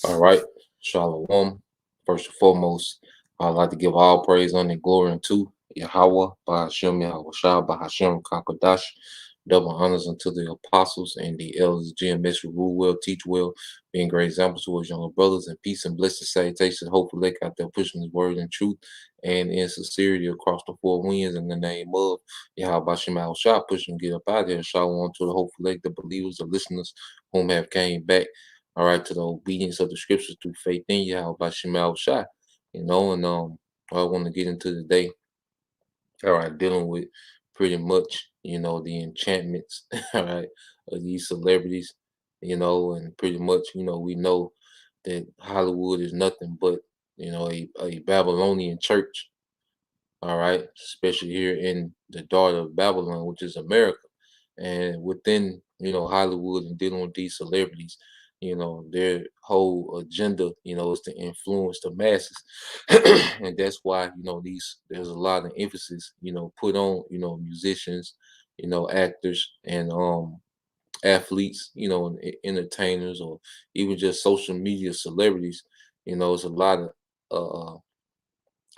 All right, Shalom. First and foremost, I'd like to give all praise, honor, and glory unto Yahweh, Bahashem, Yahweh Shah, Bahashem, Kakadash. Double honors unto the apostles and the elders, GMS, who rule well, teach well, being great examples to his younger brothers, and peace and blessed salutations. Hopefully, out there pushing his word in truth and in sincerity across the four winds in the name of Yahweh, Bahashem, Yahweh Shah, pushing get up out there. Shalom to the hopeful leg, the believers, the listeners whom have came back, all right, to the obedience of the scriptures through faith in Yahweh by Shemal Shai, and I want to get into today, all right, dealing with pretty much, the enchantments, all right, of these celebrities, and pretty much, we know that Hollywood is nothing but, a Babylonian church, all right, especially here in the daughter of Babylon, which is America. And within, Hollywood and dealing with these celebrities, their whole agenda, is to influence the masses. And that's why, there's a lot of emphasis, put on, musicians, actors and athletes, and entertainers, or even just social media celebrities. It's a lot of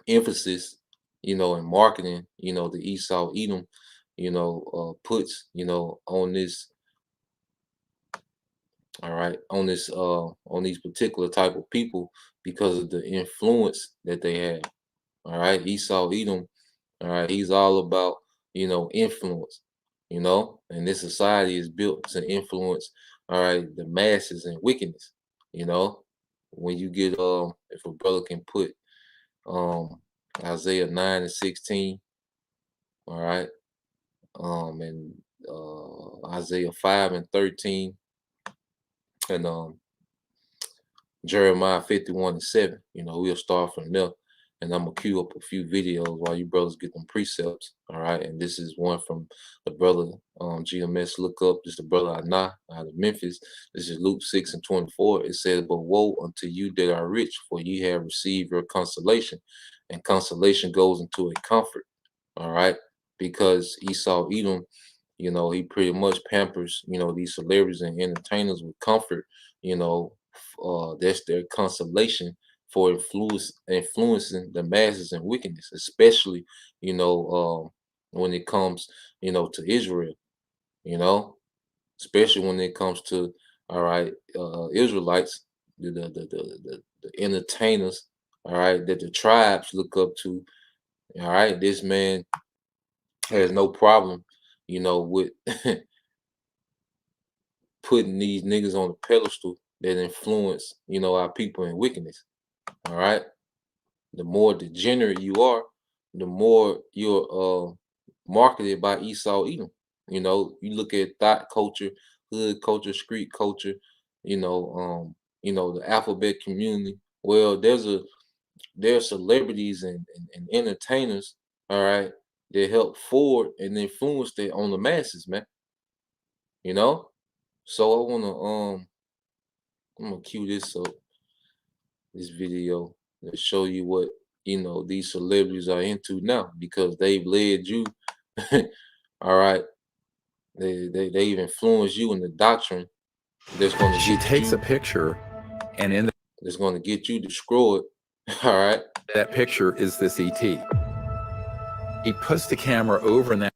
emphasis, in marketing, the Esau Edom, puts, on this, all right, on these particular type of people because of the influence that they have. All right, Esau Edom, all right, he's all about, influence, and this society is built to influence, all right, the masses and wickedness, you know. When you get if a brother can put um Isaiah 9 and 16, all right, and Isaiah 5 and 13, and Jeremiah 51 and 7. We'll start from there. And I'm gonna queue up a few videos while you brothers get them precepts. All right. And this is one from the brother GMS. Look up. This is the brother Anah out of Memphis. This is Luke 6 and 24. It says, "But woe unto you that are rich, for ye have received your consolation." And consolation goes into a comfort. All right. Because Esau Edom, he pretty much pampers, these celebrities and entertainers with comfort, that's their consolation for influencing the masses and wickedness, especially, when it comes, to Israel, you know, especially when it comes to, all right, Israelites, the entertainers, all right, that the tribes look up to. All right, this man has no problem, with putting these niggas on a pedestal that influence, our people in wickedness. All right. The more degenerate you are, the more you're marketed by Esau Edom. You look at thought culture, hood culture, street culture, the alphabet community. Well, there are celebrities and entertainers, all right, that help forward and influence that on the masses, man. You know? So I'm gonna cue this up, this video, to show you what these celebrities are into now, because they've led you. All right, they've influenced you in the doctrine that's going to She get takes you a picture, and in that's going to get you destroyed. All right, that picture is this ET. He puts the camera over that,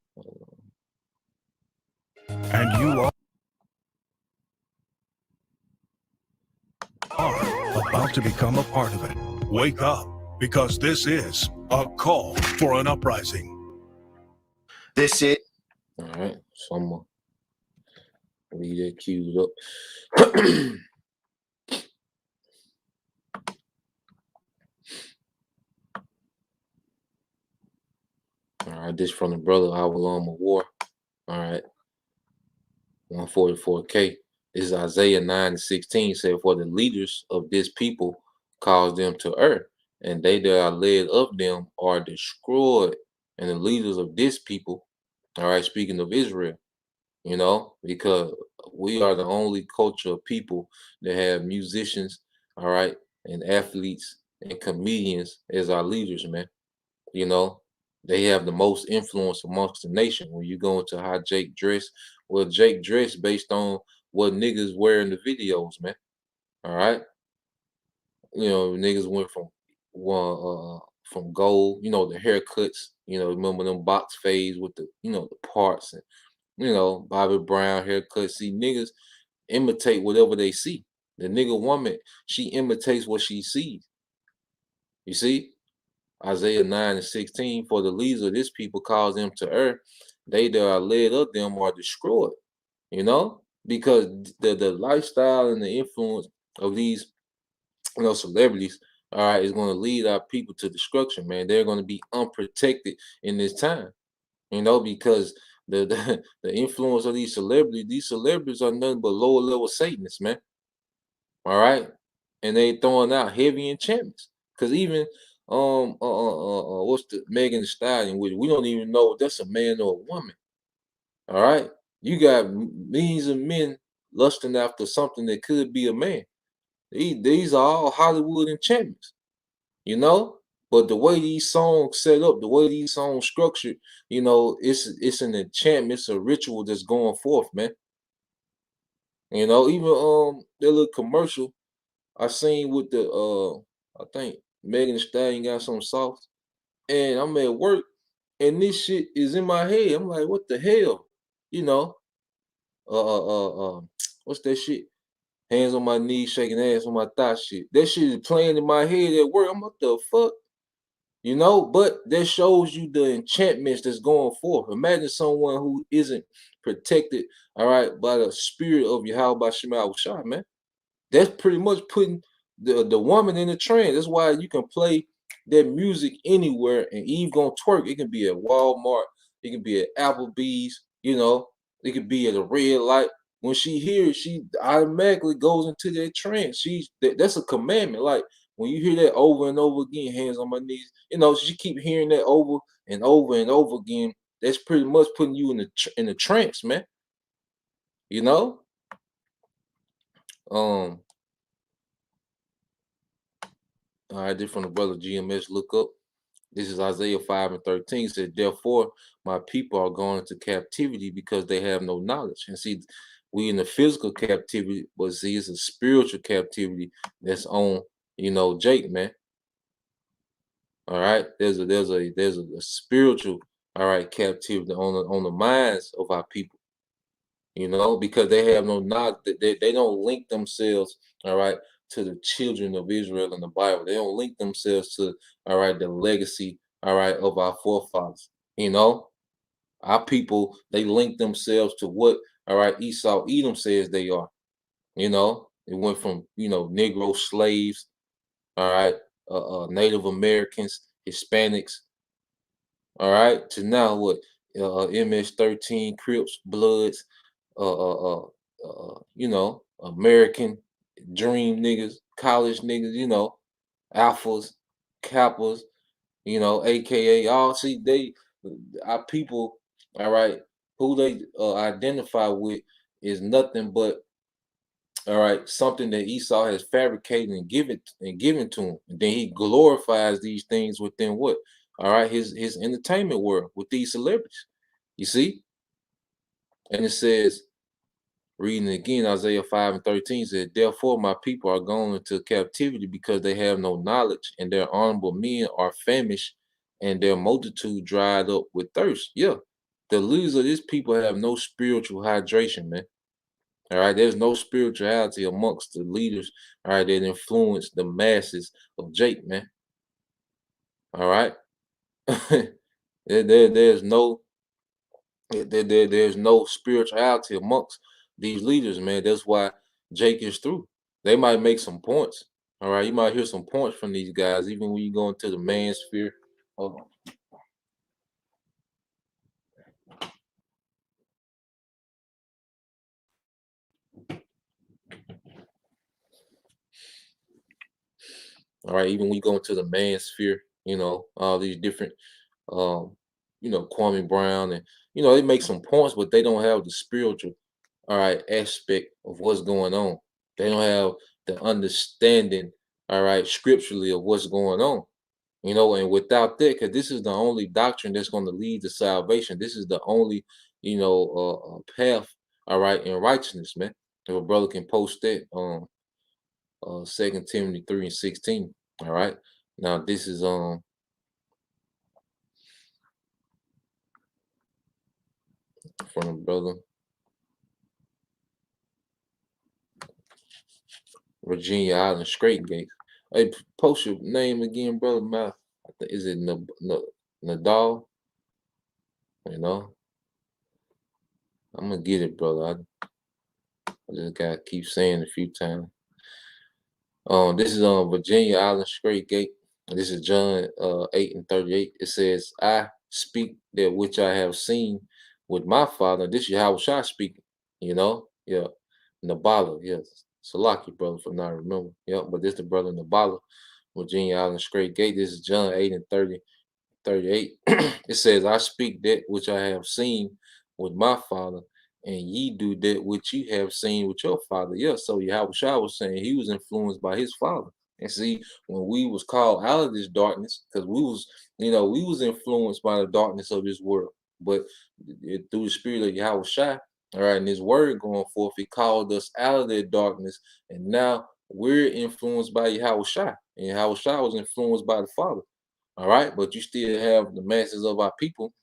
and you are about to become a part of it. Wake up, because this is a call for an uprising. This is all right. So I'm gonna leave that queued up. right, this from the brother Awalam of War. All right, 144K. This is Isaiah 9:16. Said, "For the leaders of this people cause them to err, and they that are led of them are destroyed." And the leaders of this people, all right, speaking of Israel, because we are the only culture of people that have musicians, all right, and athletes and comedians as our leaders, man. You know, they have the most influence amongst the nation. When you go into how Jake dress, well, Jake dress based on what niggas wear in the videos, man. All right, niggas went from gold, the haircuts, remember them box fades with the parts and Bobby Brown haircut. See, niggas imitate whatever they see. The nigga woman, she imitates what she sees. You see? Isaiah 9:16, for the leaders of this people cause them to err. They that are led of them are destroyed. Because the lifestyle and the influence of these celebrities, all right, is going to lead our people to destruction, man. They're going to be unprotected in this time, because the influence of these celebrities are nothing but lower level Satanists, man. All right, and they throwing out heavy enchantments. Cause even what's the Megan Thee Stallion with it? We don't even know if that's a man or a woman. All right, you got millions of men lusting after something that could be a man. These are all Hollywood enchantments, you know. But the way these songs set up, the way these songs structured, it's an enchantment, it's a ritual that's going forth, man. Even that little commercial I seen with the I think Megan Thee Stallion got some sauce, and I'm at work, and this shit is in my head. I'm like, what the hell, you know? What's that shit? Hands on my knees, shaking ass on my thigh shit. That shit is playing in my head at work. I'm like, what the fuck? But that shows you the enchantments that's going forth. Imagine someone who isn't protected, all right, by the spirit of Yahweh Shema Shah, man. That's pretty much putting the woman in a trance. That's why you can play that music anywhere and Eve gonna twerk. It can be at Walmart, it can be at Applebee's, it could be at a red light. When she hears, she automatically goes into that trance. That's a commandment. Like when you hear that over and over again, hands on my knees, she keep hearing that over and over and over again. That's pretty much putting you in a trance, man. You know? Um, all right, this from the brother GMS. Look up. This is Isaiah 5:13. It said, therefore, my people are going into captivity because they have no knowledge. And see, we in the physical captivity, but see, it's a spiritual captivity that's on, Jake, man. All right. There's a spiritual, all right, captivity on the minds of our people, because they have no knowledge. They don't link themselves, all right, to the children of Israel in the Bible. They don't link themselves to, all right, the legacy, all right, of our forefathers. Our people, they link themselves to what, all right, Esau Edom says they are. It went from, Negro slaves, all right, Native Americans, Hispanics, all right, to now what, MS-13, Crips, Bloods, American dream niggas, college niggas, alphas, kappas, aka all. See, our people, all right, who they identify with is nothing but, all right, something that Esau has fabricated and given to him. And then he glorifies these things within what? All right, his entertainment world with these celebrities. You see? And it says, reading again, Isaiah 5:13 said, therefore my people are going into captivity because they have no knowledge, and their honorable men are famished, and their multitude dried up with thirst. Yeah. The leaders of this people have no spiritual hydration, man. All right, there's no spirituality amongst the leaders, all right, that influence the masses of Jake, man. All right. There's no there's no spirituality amongst these leaders, man. That's why Jake is through. They might make some points. All right, you might hear some points from these guys, even when you go into the man sphere. Hold on. All right, even when you go into the man sphere, all these different, um, Kwame Brown, and they make some points, but they don't have the spiritual, all right, aspect of what's going on. They don't have the understanding, all right, scripturally of what's going on. And without that, because this is the only doctrine that's going to lead to salvation. This is the only, path, all right, in righteousness, man. If a brother can post that, 2 Timothy 3:16. All right. Now this is from a brother Virginia Island Straight Gate. Hey, post your name again, brother. Is it Nadal? I'm gonna get it, brother. I just gotta keep saying it a few times. This is on Virginia Island Straight Gate. This is John 8:38. It says, "I speak that which I have seen with my father." This is how I speak. Yeah, Nabala. Yes, Salaki brother for not remember. Yeah, but this the brother Nabala, Virginia Island Straight Gate. This is John 8:38. It says, "I speak that which I have seen with my father, and ye do that which ye have seen with your father." Yeah, so Yahushua was saying he was influenced by his father. And see, when we was called out of this darkness, because we was influenced by the darkness of this world, but through the spirit of Yahushua, all right, and his word going forth, he called us out of that darkness, and now we're influenced by Yahushua, and Yahushua was influenced by the Father. All right, but you still have the masses of our people,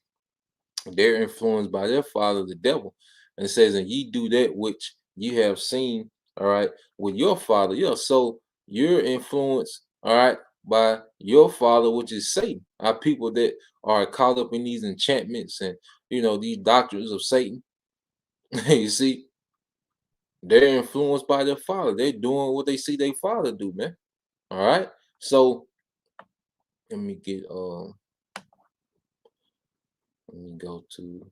they're influenced by their father, the devil. And it says, "And ye do that which you have seen," all right, with your father. Yeah, so you're influenced, all right, by your father, which is Satan. Our people that are caught up in these enchantments and these doctrines of Satan. You see, they're influenced by their father. They're doing what they see their father do, man. All right. So let me go to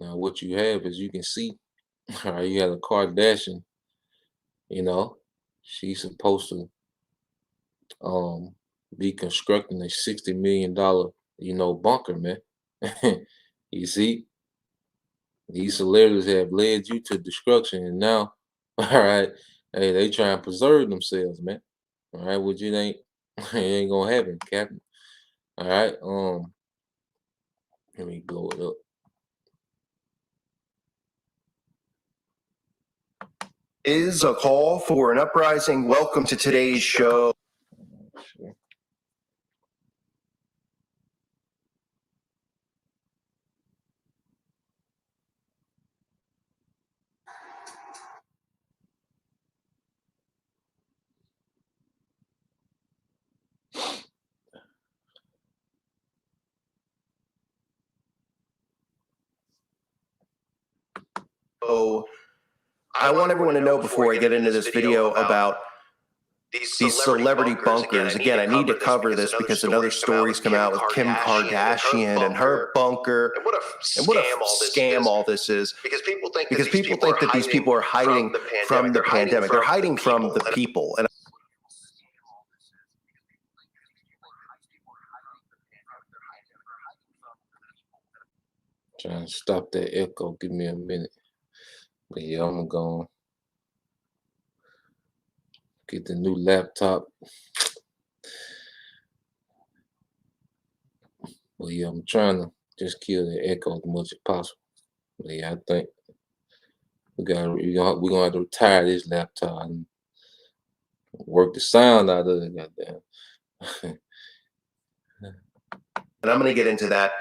now what you have is you can see, all right, you have a Kardashian, she's supposed to be constructing a $60 million, bunker, man. You see, these celebrities have led you to destruction, and now, all right, hey, they try and preserve themselves, man. All right, which it ain't, it ain't gonna happen, Captain. All right, let me blow it up. Is a call for an uprising. Welcome to today's show. So I want everyone to know before I get into this video about these celebrity bunkers. Again, I need to cover this because another story's come out with Kim Kardashian and her bunker. And what a scam all this is. Because people think that these people are hiding from the pandemic. They're hiding from the people. And Trying to stop that echo. Give me a minute. But yeah, I'm gonna get the new laptop. But yeah, I'm trying to just kill the echo as much as possible. But yeah, I think we're gonna have to retire this laptop and work the sound out of it. Goddamn. I'm going to get into that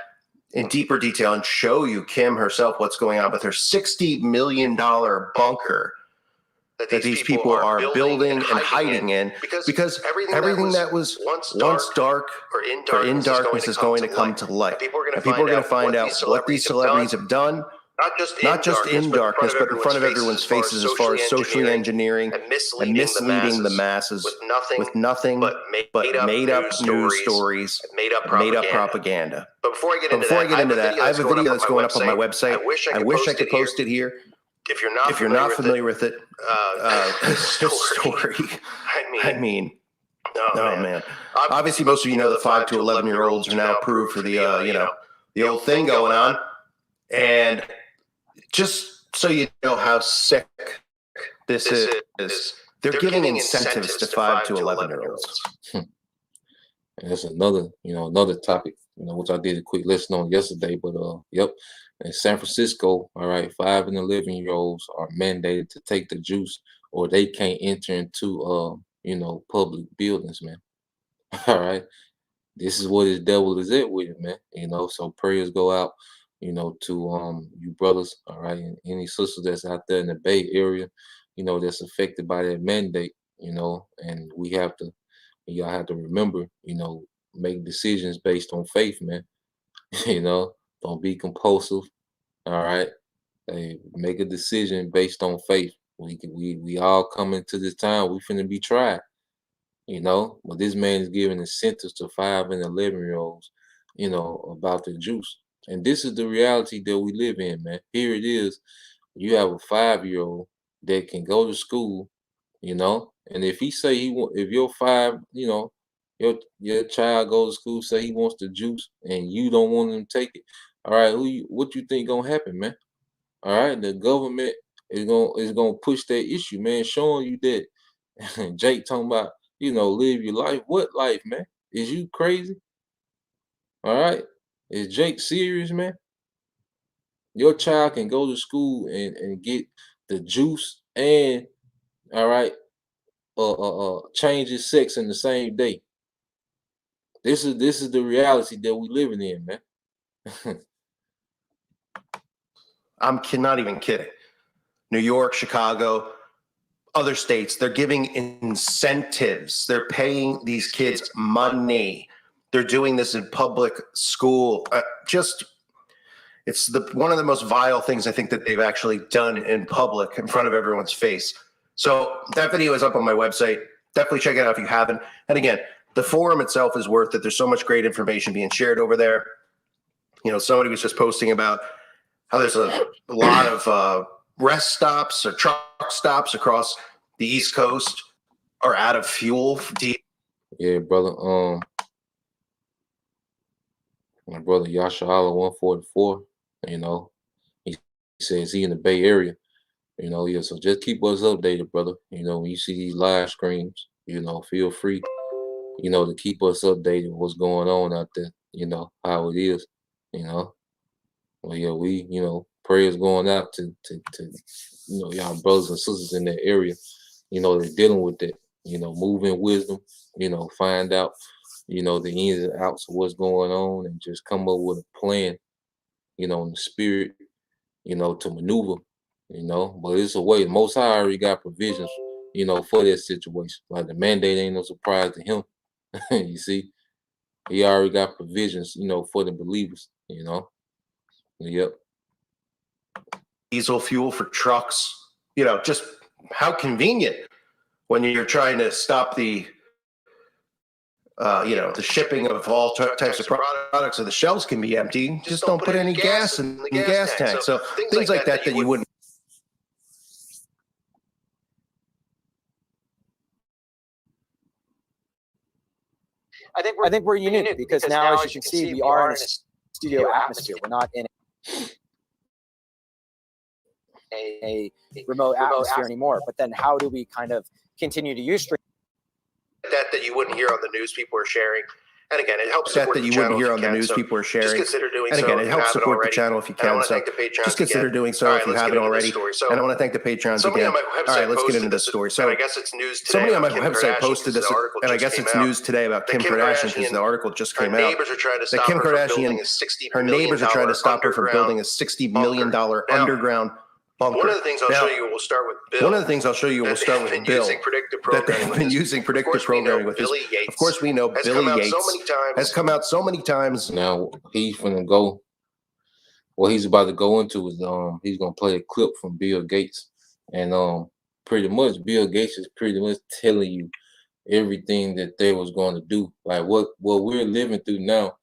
in deeper detail and show you Kim herself what's going on with her $60 million bunker that these people are building and hiding in, because everything that was once dark or in darkness is going to come to light. And people are going to find out what these celebrities have done, not just in darkness, but in front of everyone's faces as far as socially engineering and misleading the masses with nothing but made up news stories and made up propaganda. But before I get into that, I have a video that's going up on my website. I wish I could post it here. If you're not familiar with it, this story, I mean, oh man. Obviously, most of you know that 5 to 11-year-olds are now approved for the, the old thing going on. And just so you know how sick this is, they're giving incentives to 5 to 11-year-olds. And that's another topic, which I did a quick lesson on yesterday. But yep, in San Francisco, all right, 5 and 11-year-olds are mandated to take the juice, or they can't enter into public buildings, man. All right, this is what his devil is at with it, man. So prayers go out, to you brothers, all right, and any sisters that's out there in the Bay Area, that's affected by that mandate, and y'all have to remember, make decisions based on faith, man. Don't be compulsive. All right. Hey, make a decision based on faith. We all come into this time, we finna be tried, but this man is giving incentives to 5 and 11-year-olds, about the juice. And this is the reality that we live in, man. Here it is. You have a 5-year-old that can go to school, and if he say if your 5, your child goes to school, say he wants the juice, and you don't want him to take it. All right, what you think gonna happen, man? All right, the government is gonna push that issue, man, showing you that. Jake talking about, live your life. What life, man? Is you crazy? All right, is Jake serious, man? Your child can go to school and get the juice and, all right, change his sex in the same day. This is the reality that we living in, man. I'm not even kidding. New York, Chicago, other states, they're giving incentives. They're paying these kids money. They're doing this in public school. It's one of the most vile things I think that they've actually done in public in front of everyone's face. So that video is up on my website. Definitely check it out if you haven't. And again, the forum itself is worth it. There's so much great information being shared over there. Somebody was just posting about how there's a lot of rest stops or truck stops across the East Coast are out of fuel. Yeah, brother. My brother Yasha Allah 144, he says he in the Bay Area. Yeah, so just keep us updated, brother. When you see these live streams, feel free, to keep us updated what's going on out there, how it is, Well, yeah, we, prayers going out to y'all brothers and sisters in that area, they're dealing with that, move in wisdom, find out, the ins and outs of what's going on, and just come up with a plan, in the spirit, to maneuver, but it's a way. Most High already got provisions, for that situation. Like the mandate ain't no surprise to him. You see, he already got provisions, for the believers, Yep. Diesel fuel for trucks, just how convenient when you're trying to stop the the shipping of all types of products, so the shelves can be empty. Just don't put any gas in the gas tank. So things like that you wouldn't. I think we're unique because now, as you can see, we are in a studio atmosphere. We're not in a remote atmosphere anymore. But then how do we kind of continue to use streaming? That you wouldn't hear on the news people are sharing. And again, it helps support the channel. Just consider doing so. And again, it helps support the channel if you can. So just consider doing so if you haven't already. And I want to thank the Patrons again. All right, let's get into this story. So I guess it's news today. Somebody on my website posted this, and I guess it's news today about Kim Kardashian because the article just came out. That Kim Kardashian, her neighbors are trying to stop her from building a $60 million underground bunker. One of the things I'll show you, we'll start with Bill. That they've been using predictive programming with Billy Yates. Of course, we know Billy Yates has come out so many times. Now he's finna go what he's about to go into is he's gonna play a clip from Bill Gates, and pretty much Bill Gates is pretty much telling you everything that they was going to do. Like what we're living through now,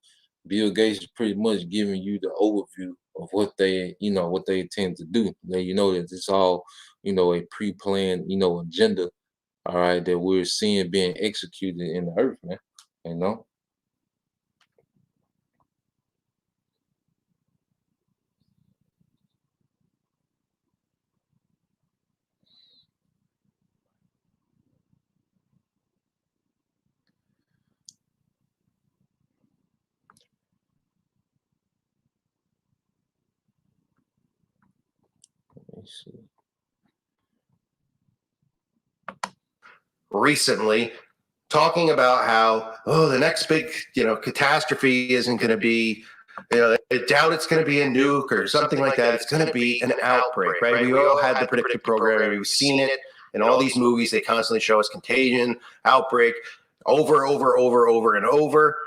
Bill Gates is pretty much giving you the overview of what they, what they intend to do. That that it's all, a pre-planned, agenda, all right, that we're seeing being executed in the earth, man. You know? Let me see. Recently, talking about how, the next big, catastrophe isn't going to be, I doubt it's going to be a nuke or something like that. It's going to be an outbreak, right? We all had the predictive programming. We've seen it in all these movies. They constantly show us contagion, outbreak, over and over,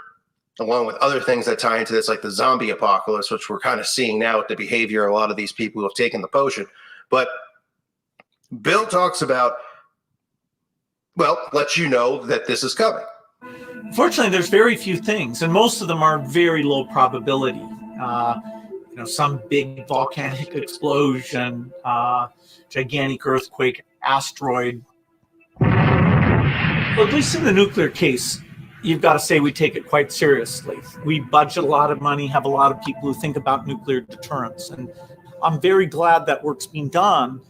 along with other things that tie into this, like the zombie apocalypse, which we're kind of seeing now with the behavior of a lot of these people who have taken the potion. But Bill talks about, let you know that this is coming. Fortunately, there's very few things, and most of them are very low probability. Some big volcanic explosion, gigantic earthquake, asteroid. Well, at least in the nuclear case, you've got to say we take it quite seriously. We budget a lot of money, have a lot of people who think about nuclear deterrence, and I'm very glad that work's being done.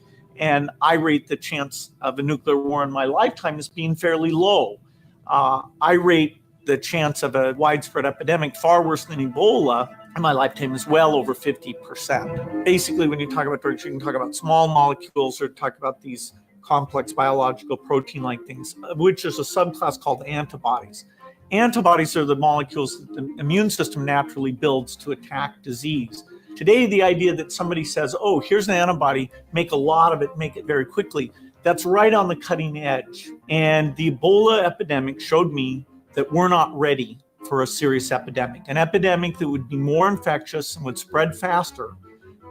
And I rate the chance of a nuclear war in my lifetime as being fairly low. I rate the chance of a widespread epidemic far worse than Ebola in my lifetime is well over 50%. Basically, when you talk about drugs, you can talk about small molecules or talk about these complex biological protein-like things, which is a subclass called antibodies. Antibodies are the molecules that the immune system naturally builds to attack disease. Today, the idea that somebody says, oh, here's an antibody, make a lot of it, make it very quickly, that's right on the cutting edge. And the Ebola epidemic showed me that we're not ready for a serious epidemic, an epidemic that would be more infectious and would spread faster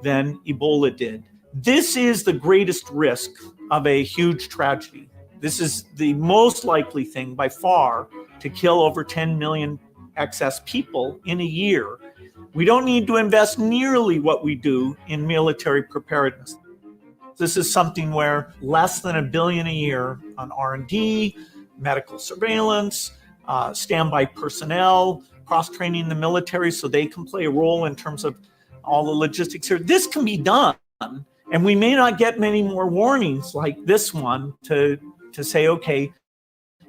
than Ebola did. This is the greatest risk of a huge tragedy. This is the most likely thing by far to kill over 10 million excess people in a year. We don't need to invest nearly what we do in military preparedness. This is something where less than $1 billion a year on R&D, medical surveillance, standby personnel, cross-training the military so they can play a role in terms of all the logistics here. This can be done, and we may not get many more warnings like this one to say, okay,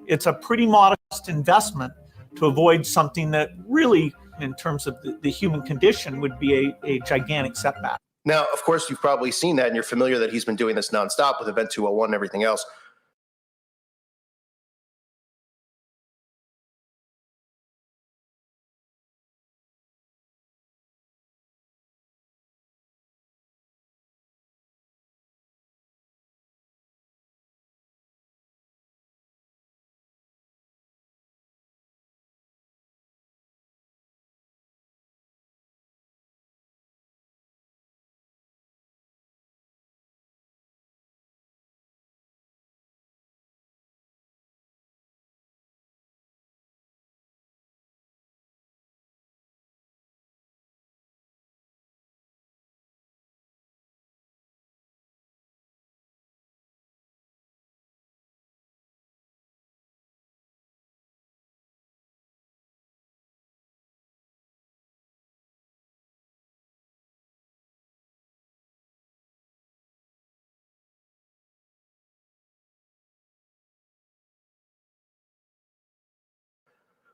it's a pretty modest investment to avoid something that really, in terms of the human condition, would be a gigantic setback. Now, of course, you've probably seen that, and you're familiar that he's been doing this nonstop with Event 201 and everything else.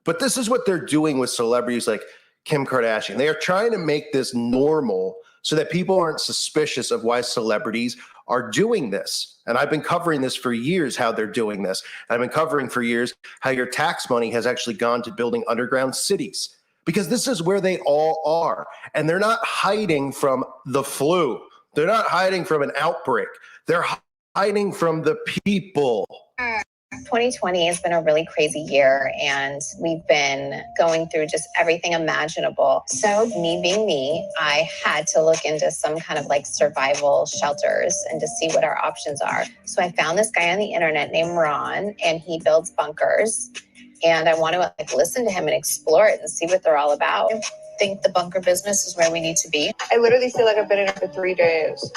But this is what they're doing with celebrities like Kim Kardashian. They are trying to make this normal so that people aren't suspicious of why celebrities are doing this. And I've been covering this for years, how they're doing this. And I've been covering for years how your tax money has actually gone to building underground cities, because this is where they all are. And they're not hiding from the flu. They're not hiding from an outbreak. They're hiding from the people. 2020 has been a really crazy year, and we've been going through just everything imaginable. So me being me, I had to look into some kind of like survival shelters and to see what our options are. So I found this guy on the internet named Ron, and he builds bunkers. And I want to like listen to him and explore it and see what they're all about. I think the bunker business is where we need to be. I literally feel like I've been in it for 3 days.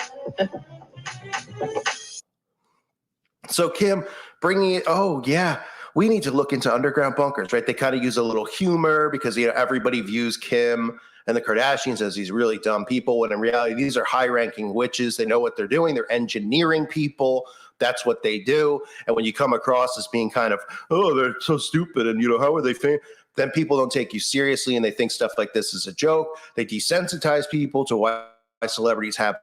So Kim, bringing it, oh yeah, we need to look into underground bunkers, right? They kind of use a little humor because everybody views Kim and the Kardashians as these really dumb people, when in reality these are high-ranking witches. They know what they're doing. They're engineering people. That's what they do. And when you come across as being kind of, oh, they're so stupid, and how are they famous? Then people don't take you seriously, and they think stuff like this is a joke. They desensitize people to why celebrities have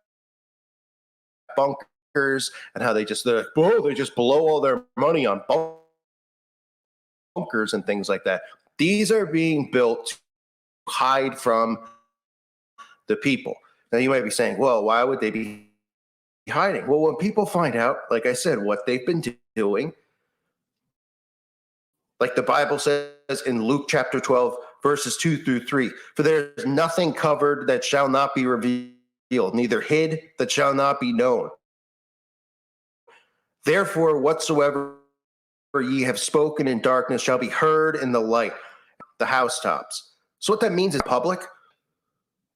bunkers and how they just blow all their money on bunkers and things like that. These are being built to hide from the people. Now you might be saying, well, why would they be hiding? Well, when people find out, like I said, what they've been doing, like the Bible says in Luke chapter 12, verses 2-3, for there is nothing covered that shall not be revealed, neither hid that shall not be known. Therefore, whatsoever ye have spoken in darkness shall be heard in the light, the housetops. So what that means is public,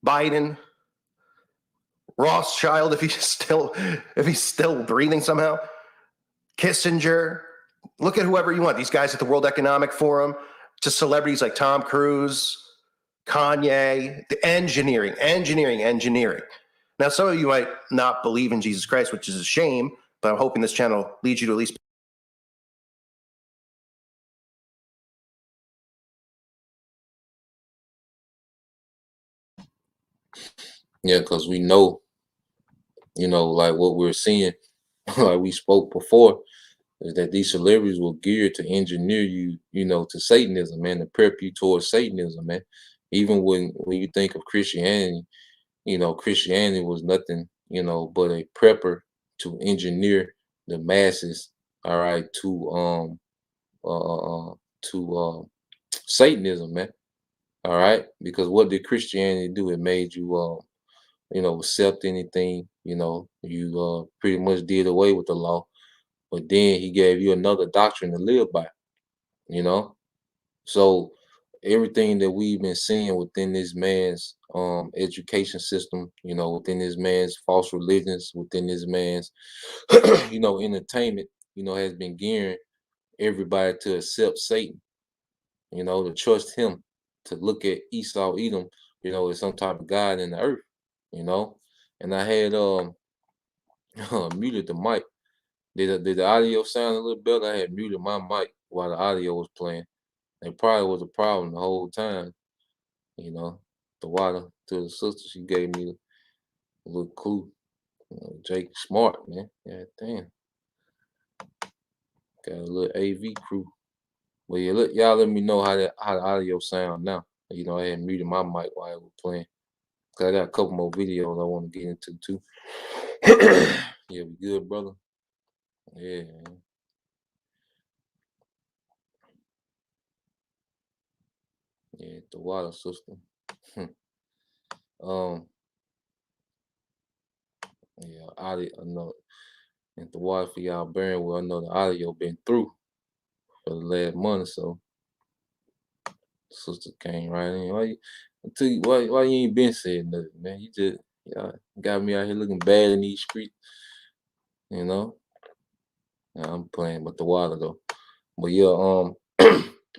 Biden, Rothschild, if he's still breathing somehow, Kissinger, look at whoever you want. These guys at the World Economic Forum, to celebrities like Tom Cruise, Kanye, the engineering. Now, some of you might not believe in Jesus Christ, which is a shame, but I'm hoping this channel leads you to at least Yeah, because we know, like what we're seeing, like we spoke before, is that these celebrities were geared to engineer you, to Satanism, man, to prep you towards Satanism, man. Even when you think of Christianity, Christianity was nothing, but a prepper to engineer the masses, all right, to Satanism, man. All right, because what did Christianity do? It made you accept anything, you pretty much did away with the law, but then he gave you another doctrine to live by, you know. So everything that we've been seeing within this man's education system, within this man's false religions, within this man's entertainment, has been gearing everybody to accept Satan, to trust him, to look at Esau Edom, as some type of God in the earth, you know. And I had muted the mic. Did the audio sound a little better? I had muted my mic while the audio was playing. It probably was a problem the whole time, you know. The water to the sister, she gave me a little clue. Jake smart, man. Yeah, damn. Got a little AV crew. But yeah, y'all let me know how the audio sound now. I had muted my mic while I was playing. Cause I got a couple more videos I want to get into too. Yeah, we good, brother. Yeah, man. Yeah, the water system. Yeah, audio. I know. And the water for y'all bearing with, I know the audio been through for the last month or so. Sister came right in. Why you ain't been saying nothing, man? You just got me out here looking bad in these streets, you know. Nah, I'm playing with the water though. But yeah,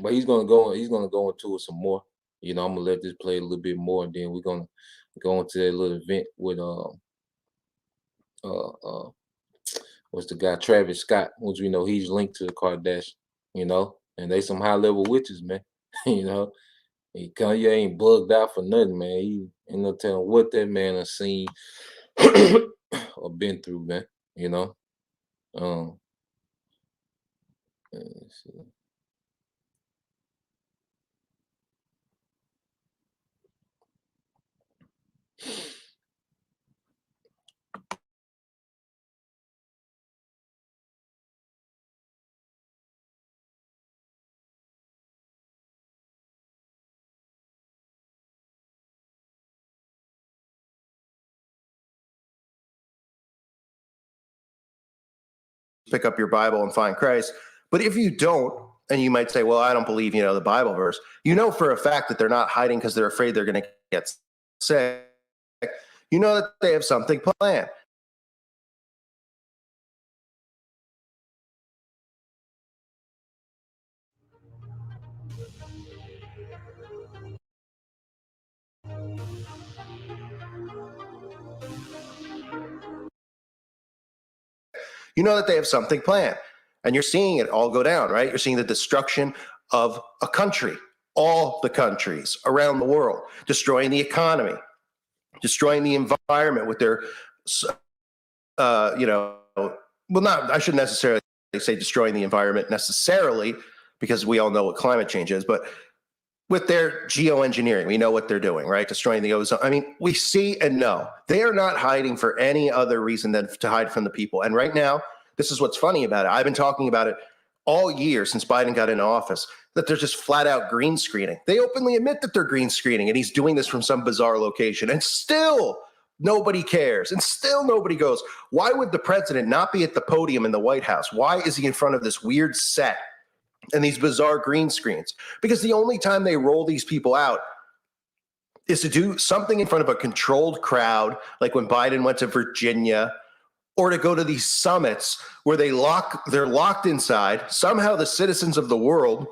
but he's gonna go into it some more. I'm gonna let this play a little bit more, and then we're gonna go into that little event with uh uh what's the guy, Travis Scott, which we know he's linked to the Kardashian, and they some high level witches, man. you know. Kanye ain't bugged out for nothing, man. He ain't no telling what that man has seen or been through, man. You know. Um let's see. pick up your Bible and find Christ. But if you don't, and you might say, well, I don't believe, the Bible verse, for a fact that they're not hiding because they're afraid they're going to get sick. You know that they have something planned. You know that they have something planned. And you're seeing it all go down, right? You're seeing the destruction of a country, all the countries around the world, destroying the economy, destroying the environment with their, I shouldn't necessarily say destroying the environment necessarily, because we all know what climate change is, but with their geoengineering, we know what they're doing, right? Destroying the ozone. I mean, we see and know they are not hiding for any other reason than to hide from the people. And right now, this is what's funny about it. I've been talking about it all year since Biden got into office, that they're just flat out green screening. They openly admit that they're green screening, and he's doing this from some bizarre location. And still, nobody cares. And still nobody goes, why would the president not be at the podium in the White House? Why is he in front of this weird set and these bizarre green screens? Because the only time they roll these people out is to do something in front of a controlled crowd, like when Biden went to Virginia, or to go to these summits where they're locked inside. Somehow the citizens of the world,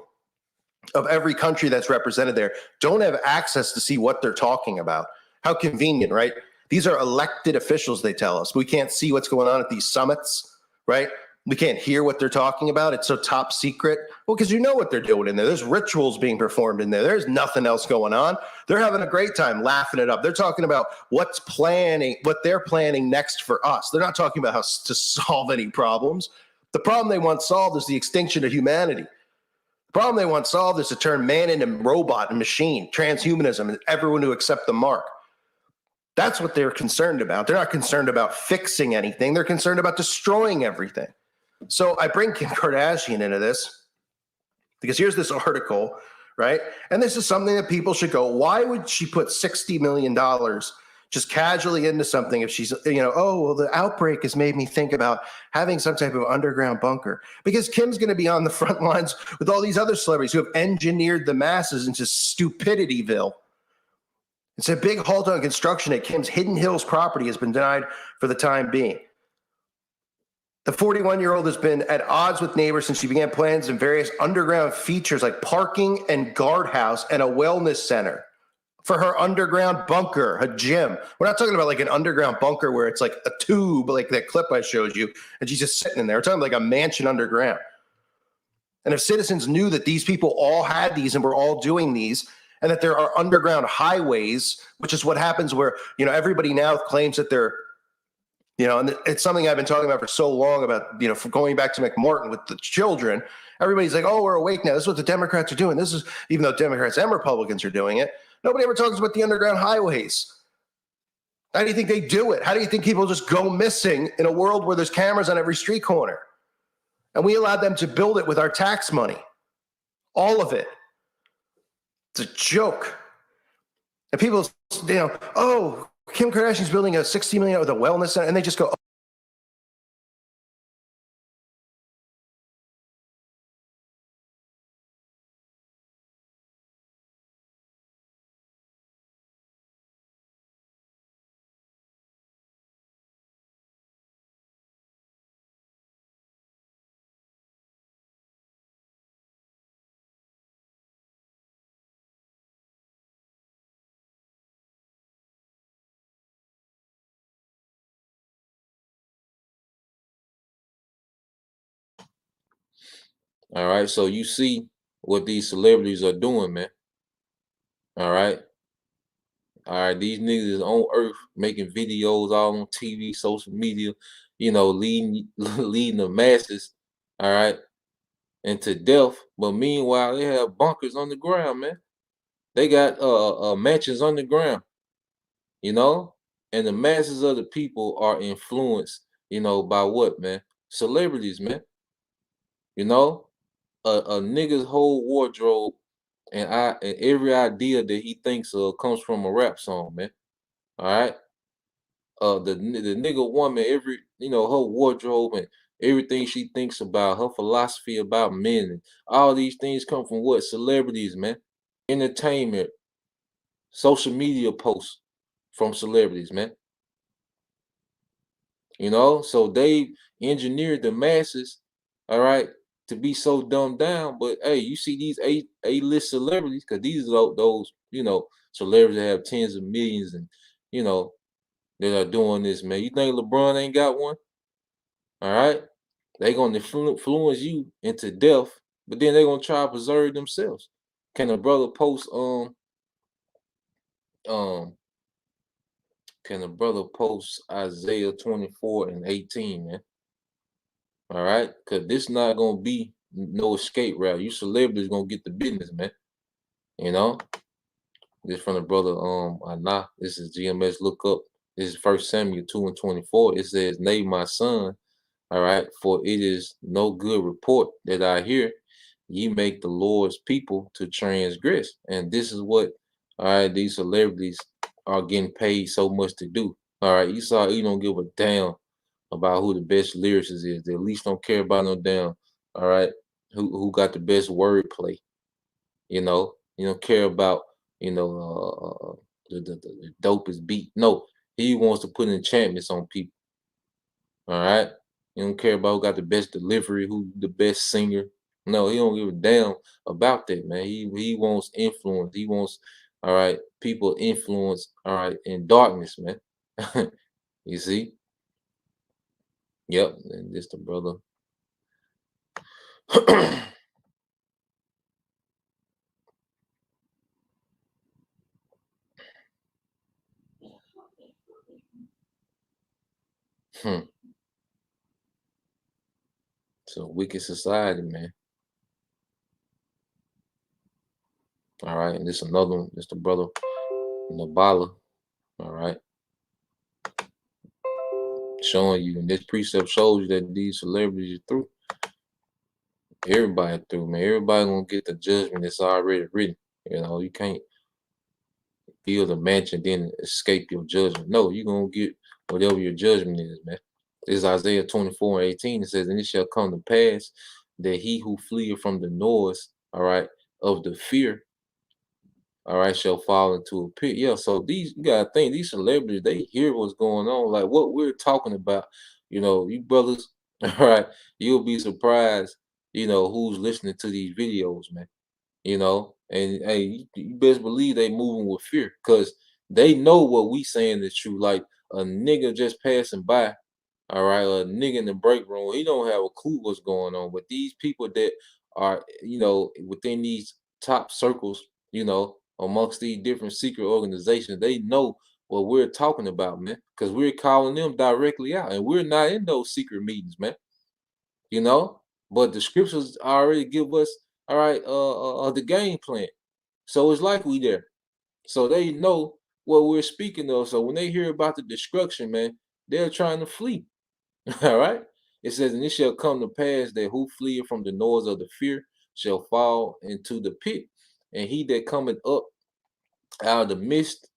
of every country that's represented there, don't have access to see what they're talking about. How convenient, right? These are elected officials, they tell us. We can't see what's going on at these summits, right? We can't hear what they're talking about. It's so top secret. Well, because you know what they're doing in there. There's rituals being performed in there. There's nothing else going on. They're having a great time laughing it up. They're talking about what they're planning next for us. They're not talking about how to solve any problems. The problem they want solved is the extinction of humanity. The problem they want solved is to turn man into robot and machine, transhumanism, and everyone to accept the mark. That's what they're concerned about. They're not concerned about fixing anything. They're concerned about destroying everything. So I bring Kim Kardashian into this because here's this article, right? And this is something that people should go, why would she put $60 million just casually into something if she's, oh, well, the outbreak has made me think about having some type of underground bunker? Because Kim's going to be on the front lines with all these other celebrities who have engineered the masses into stupidityville. It's a big halt on construction at Kim's Hidden Hills property has been denied for the time being. The 41-year-old has been at odds with neighbors since she began plans in various underground features like parking and guardhouse and a wellness center for her underground bunker, a gym. We're not talking about like an underground bunker where it's like a tube, like that clip I showed you, and she's just sitting in there. We're talking like a mansion underground. And if citizens knew that these people all had these and were all doing these, and that there are underground highways, which is what happens where, everybody now claims that they're, and it's something I've been talking about for so long about, for going back to McMartin with the children. Everybody's like, oh, we're awake now. This is what the Democrats are doing. This is, even though Democrats and Republicans are doing it, nobody ever talks about the underground highways. How do you think they do it? How do you think people just go missing in a world where there's cameras on every street corner? And we allowed them to build it with our tax money. All of it. It's a joke. And people, oh, Kim Kardashian's building a $60 million with a wellness center, and they just go, All right, so you see what these celebrities are doing, man. All right. These niggas is on earth making videos all on TV, social media, leading leading the masses, all right, into death. But meanwhile, they have bunkers on the ground, man. They got mansions on the ground, and the masses of the people are influenced, by what, man? Celebrities, man. A nigga's whole wardrobe and every idea that he thinks of comes from a rap song, man. All right. The nigga woman, every her wardrobe and everything she thinks about, her philosophy about men, and all these things come from what? Celebrities, man. Entertainment, social media posts from celebrities, man. You know, so they engineered the masses, all right, to be so dumbed down. But hey, you see these A-list celebrities, because these are those, you know, celebrities that have tens of millions and, you know, that are doing this, man. You think LeBron ain't got one? All right. They gonna influence you into death, but then they gonna try to preserve themselves. Can a brother post um can a brother post Isaiah 24 and 18, man? All right, because this not gonna be no escape route. You celebrities gonna get the business, man. You know, this from the brother Anah. This is GMS. Look up. This is First Samuel 2 and 24. It says, "Nay, my son, all right, for it is no good report that I hear. Ye make the Lord's people to transgress." And this is what, all right, these celebrities are getting paid so much to do. All right, you saw you don't give a damn about who the best lyricist is. They at least don't care about no damn, all right, who got the best wordplay. You don't care about, you know, the dopest beat. No, he wants to put enchantments on people. All right. You don't care about who got the best delivery, who the best singer. No, he don't give a damn about that, man. He wants influence. He wants, all right, people influence, all right, in darkness, man. You see? Yep, and this the brother. Hmm. So wicked society, man. All right, and this another one. This the brother Nabala. All right, showing you, and this precept shows you that these celebrities are through. Everybody through, man. Everybody gonna get the judgment that's already written. You know, you can't build a mansion then escape your judgment. No, you're gonna get whatever your judgment is, man. This is Isaiah 24 and 18. It says, "And it shall come to pass that he who fleeth from the noise, all right, of the fear, all right, shall fall into a pit." Yeah, so these, you gotta think, these celebrities, they hear what's going on, like what we're talking about. You know, you brothers, all right, you'll be surprised, you know, who's listening to these videos, man. You know, and hey, you best believe they moving with fear, because they know what we saying is true. Like a nigga just passing by, all right, a nigga in the break room, he don't have a clue what's going on. But these people that are, you know, within these top circles, you know, amongst these different secret organizations, they know what we're talking about, man, because we're calling them directly out, and we're not in those secret meetings, man. You know, but the scriptures already give us, all right, the game plan. So it's like we there. So they know what we're speaking of. So when they hear about the destruction, man, they're trying to flee. All right. It says, "And it shall come to pass that who fleeth from the noise of the fear shall fall into the pit, and he that cometh up out of the mist,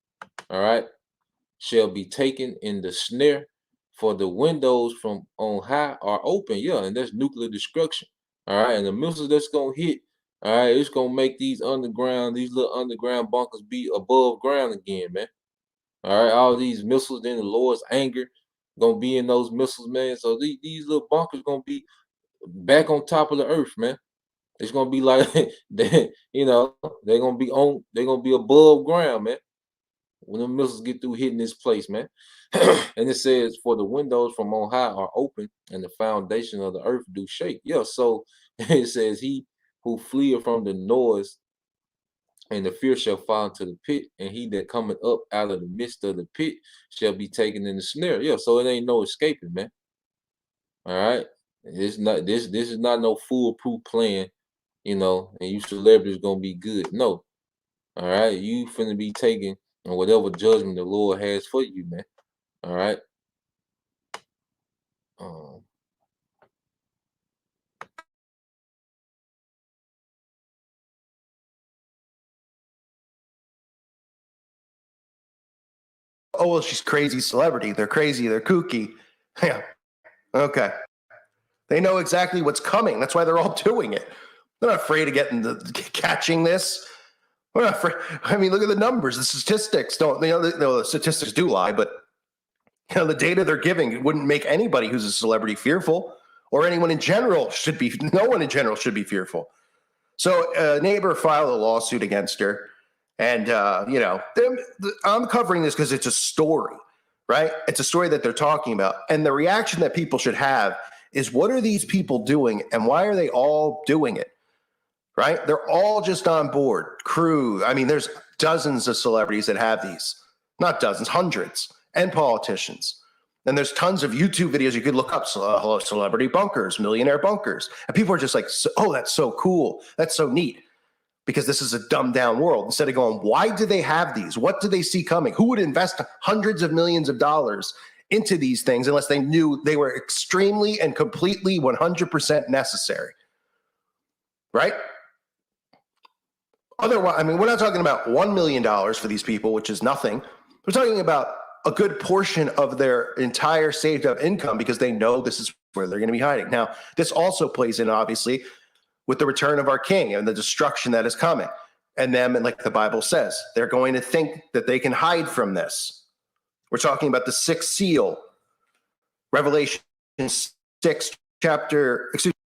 all right, shall be taken in the snare, for the windows from on high are open." Yeah, and that's nuclear destruction. All right, and the missiles that's gonna hit, all right, it's gonna make these little underground bunkers be above ground again, man. All right, all these missiles, then the Lord's anger gonna be in those missiles, man. So these little bunkers gonna be back on top of the earth, man. It's gonna be like you know, they're gonna be above ground, man, when the missiles get through hitting this place, man. And it says, "For the windows from on high are open, and the foundation of the earth do shake." Yeah, so it says, "He who fleeth from the noise and the fear shall fall into the pit, and he that cometh up out of the midst of the pit shall be taken in the snare." Yeah, so it ain't no escaping, man. All right. It's not this is not no foolproof plan, you know, and you celebrities gonna be good. No. All right. You finna be taken on whatever judgment the Lord has for you, man. All right. Um, Oh, well, she's crazy celebrity. They're crazy. They're kooky. Yeah. Okay. They know exactly what's coming. That's why they're all doing it. They're not afraid of catching this. We're not afraid. I mean, look at the numbers. The statistics don't. The statistics do lie, but the data they're giving wouldn't make anybody who's a celebrity fearful, or anyone in general should be. No one in general should be fearful. So a neighbor filed a lawsuit against her, and I'm covering this because it's a story, right? It's a story that they're talking about, and the reaction that people should have is, what are these people doing, and why are they all doing it? Right? They're all just on board. Crew. I mean, there's dozens of celebrities that have these, not dozens, hundreds, and politicians. And there's tons of YouTube videos you could look up. Hello, celebrity bunkers, millionaire bunkers. And people are just like, oh, that's so cool. That's so neat. Because this is a dumbed down world. Instead of going, why do they have these? What do they see coming? Who would invest hundreds of millions of dollars into these things unless they knew they were extremely and completely 100% necessary? Right? Otherwise, I mean, we're not talking about $1 million for these people, which is nothing. We're talking about a good portion of their entire saved up income because they know this is where they're going to be hiding. Now, this also plays in, obviously, with the return of our king and the destruction that is coming. And them, and like the Bible says, they're going to think that they can hide from this. We're talking about the sixth seal, Revelation 6,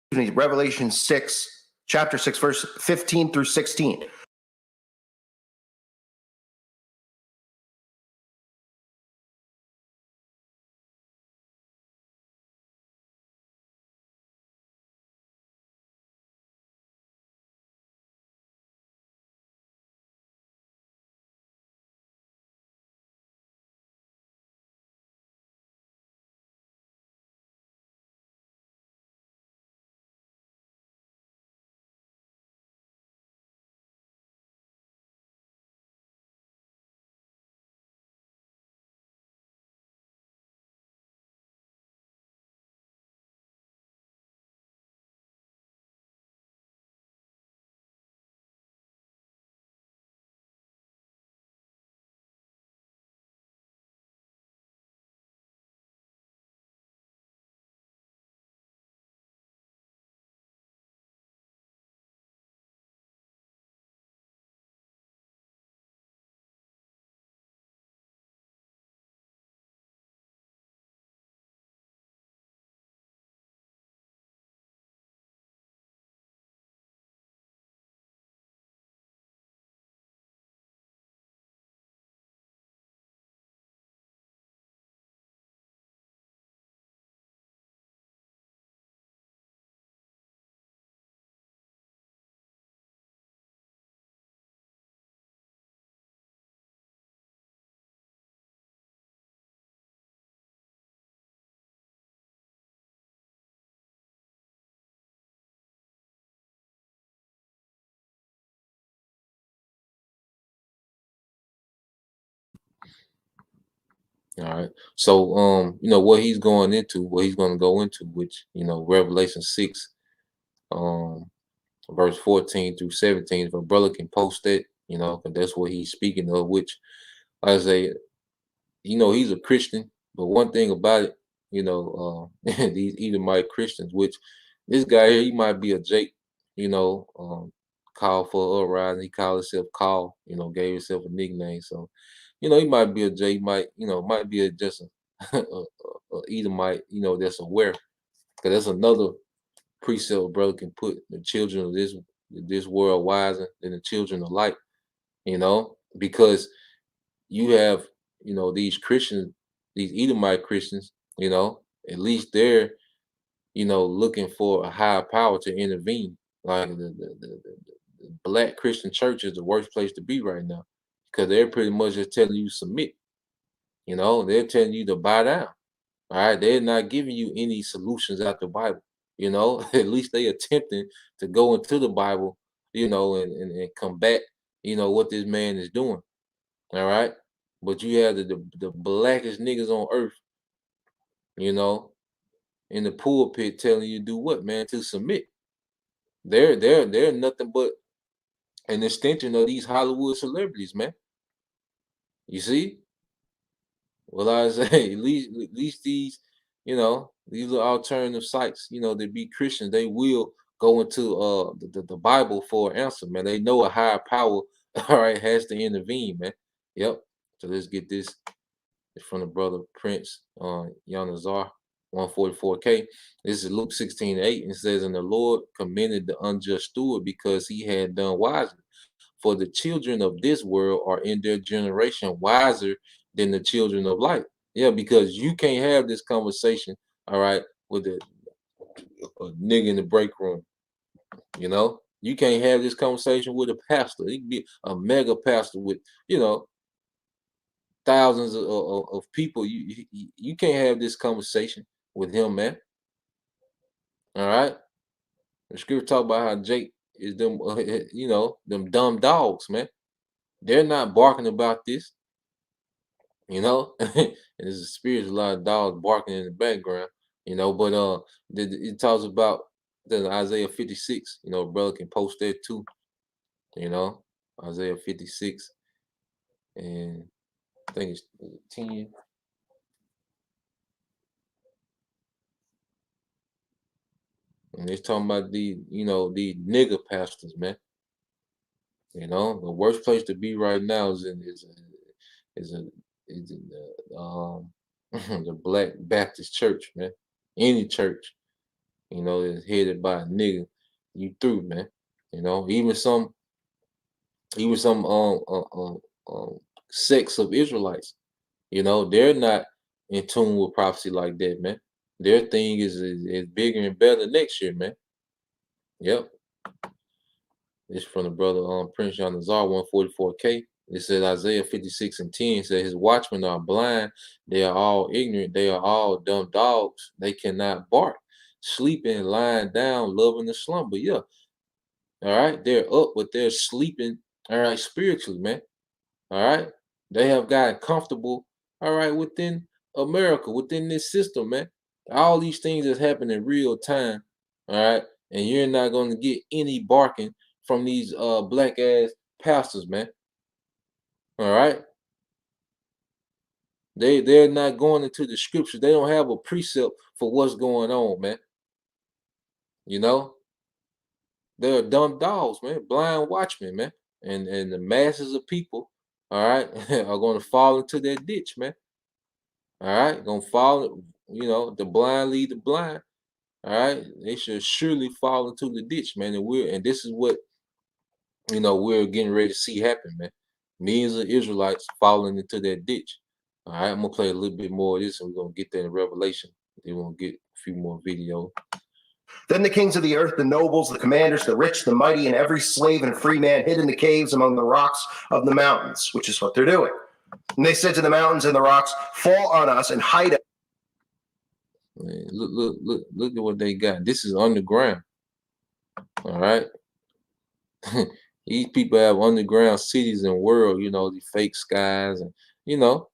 Revelation 6, chapter 6, verse 15 through 16. All right. So what he's going into, what he's going to go into, which, Revelation 6, verse 14 through 17, if a brother can post that, 'cause that's what he's speaking of, which I say, he's a Christian, but one thing about it, these Edomite Christians, which this guy here, he might be a Jake, called for uprising. He called himself Call, gave himself a nickname. So, he might be a Jake, might be just a Edomite, that's aware. Because that's another precept brother can put: the children of this world wiser than the children of light, because you have, these Christians, these Edomite Christians, at least they're, looking for a higher power to intervene. Like the black Christian church is the worst place to be right now, because they're pretty much just telling you submit. They're telling you to bow down. All right, they're not giving you any solutions out the Bible. At least they attempting to go into the Bible, and combat, what this man is doing. All right, but you have the blackest niggas on earth, in the pulpit telling you to do what, man? To submit. They're nothing but an extension of these Hollywood celebrities, man. You see? Well, I say at least you know, these are alternative sites, you know, they be Christians, they will go into the Bible for an answer, man. They know a higher power, all right, has to intervene, man. Yep. So let's get this. It's from the brother Prince Yanazar, 144K. This is Luke 16:8, and it says, and the Lord commended the unjust steward because he had done wisely. For the children of this world are in their generation wiser than the children of light. Yeah, because you can't have this conversation, all right, with a nigga in the break room. You know, you can't have this conversation with a pastor. He can be a mega pastor with, you know, thousands of people. You can't have this conversation with him, man. All right. The scripture talk about how Jake is them, you know, them dumb dogs, man. They're not barking about this, you know. And there's a spirit, a lot of dogs barking in the background, you know. But it talks about the Isaiah 56. You know, brother can post that too. You know, Isaiah 56, and I think it's 10. And it's talking about the, you know, the nigger pastors, man. You know, the worst place to be right now is a is in the the Black Baptist church, man. Any church, you know, is headed by a nigga, you through, man. You know, even some sects of Israelites, you know, they're not in tune with prophecy like that, man. Their thing is bigger and better next year, man. Yep. It's from the brother Prince John Nazar, 144K. It says Isaiah 56:10 says his watchmen are blind, they are all ignorant, they are all dumb dogs, they cannot bark, sleeping, lying down, loving the slumber. Yeah. All right. They're up, but they're sleeping, all right, spiritually, man. All right. They have gotten comfortable, all right, within America, within this system, man. All these things that's happening in real time, all right, and you're not going to get any barking from these black ass pastors, man. All right. They're not going into the scriptures. They don't have a precept for what's going on, man. You know, they're dumb dogs, man, blind watchmen, man. And the masses of people, all right, are going to fall into that ditch, man. All right, gonna fall. You know, the blind lead the blind. All right, they should surely fall into the ditch, man. And this is what, you know, we're getting ready to see happen, man. Millions of Israelites falling into that ditch. All right, I'm gonna play a little bit more of this, and we're gonna get that in Revelation. Then we're gonna get a few more videos. Then the kings of the earth, the nobles, the commanders, the rich, the mighty, and every slave and free man hid in the caves among the rocks of the mountains, which is what they're doing. And they said to the mountains and the rocks, fall on us and hide us. Man, look at what they got. This is underground. All right. These people have underground cities and world, you know, the fake skies, and you know,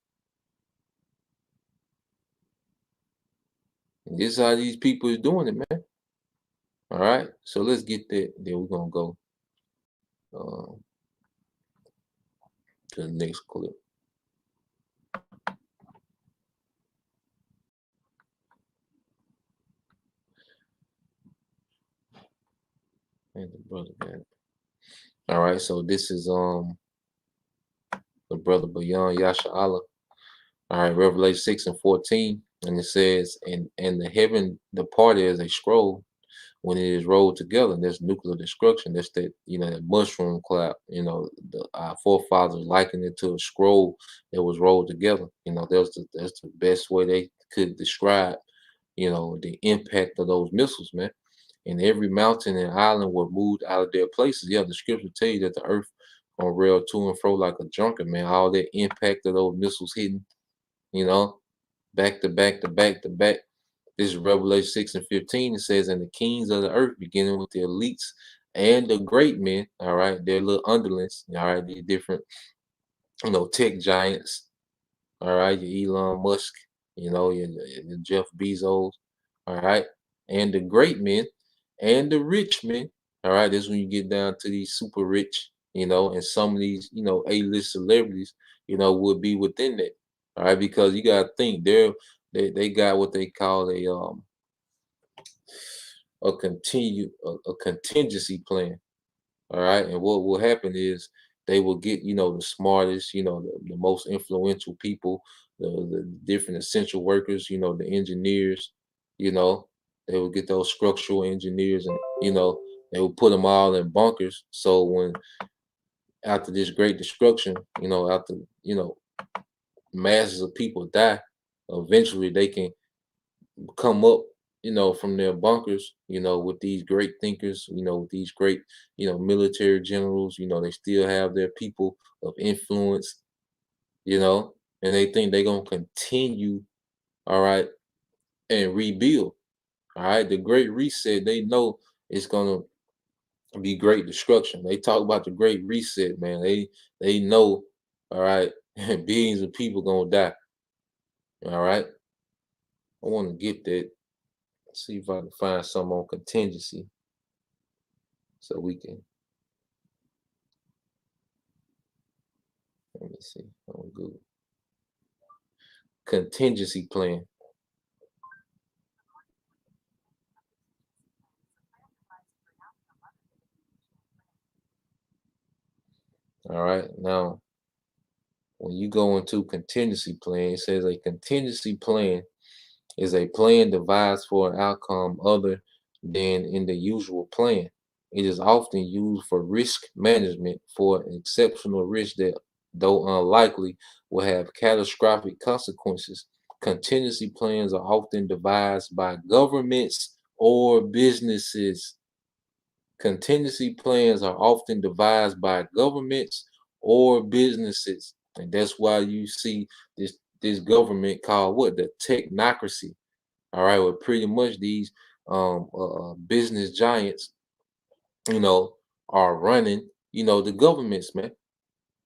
this is how these people is doing it, man. All right. So let's get that. Then we're gonna go um, to the next clip. And the brother got it. All right. So this is the brother Beyond Yasha Allah. All right, Revelation 6:14, and it says, and the heaven departed as a scroll when it is rolled together. And there's nuclear destruction. That's that, you know, that mushroom cloud. You know, our forefathers likened it to a scroll that was rolled together. You know, that's the best way they could describe, you know, the impact of those missiles, man. And every mountain and island were moved out of their places. Yeah, the scripture tell you that the earth gonna rail to and fro like a drunkard, man. All that impact of those missiles hitting, you know, back to back to back to back. This is Revelation 6:15. It says, and the kings of the earth, beginning with the elites and the great men, all right, their little underlings, all right, these different, you know, tech giants, all right, your Elon Musk, you know, your Jeff Bezos, all right, and the great men and the rich men, all right. This is when you get down to these super rich, you know, and some of these, you know, A-list celebrities, you know, would be within that, all right, because you gotta think they got what they call a contingency plan. All right. And what will happen is they will get, the smartest, the most influential people, the different essential workers, the engineers, you know, they will get those structural engineers and, they will put them all in bunkers. So when after this great destruction, after, masses of people die, eventually they can come up, from their bunkers, with these great thinkers, with these great, military generals, they still have their people of influence, and they think they're gonna continue, all right, and rebuild. All right. The great reset, they know it's gonna be great destruction. They talk about the great reset, man. They know, all right, billions of people gonna die. All right. I want to get that. See if I can find some on contingency so we can. Let me see on Google. Contingency plan. All right. Now, when you go into contingency plan, it says a contingency plan is a plan devised for an outcome other than in the usual plan. It is often used for risk management for an exceptional risk that, though unlikely, will have catastrophic consequences. Contingency plans are often devised by governments or businesses. Contingency plans are often devised by governments or businesses, and that's why you see this government called what, the technocracy. All right, well, pretty much these business giants, you know, are running, the governments, man.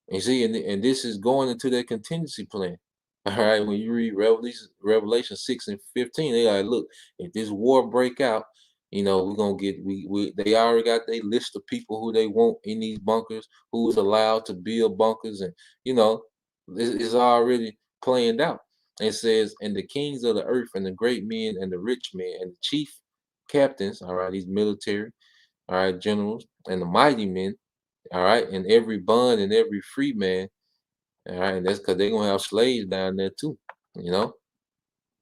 You see, and this is going into their contingency plan. All right, when you read Revelation 6 and 15, they like, look, if this war break out, we're gonna get we they already got their list of people who they want in these bunkers, who's allowed to build bunkers, and it's already planned out. It says, and the kings of the earth, and the great men, and the rich men, and the chief captains, all right, these military, all right, generals, and the mighty men, all right, and every bond and every free man, all right, and that's because they're gonna have slaves down there too. You know,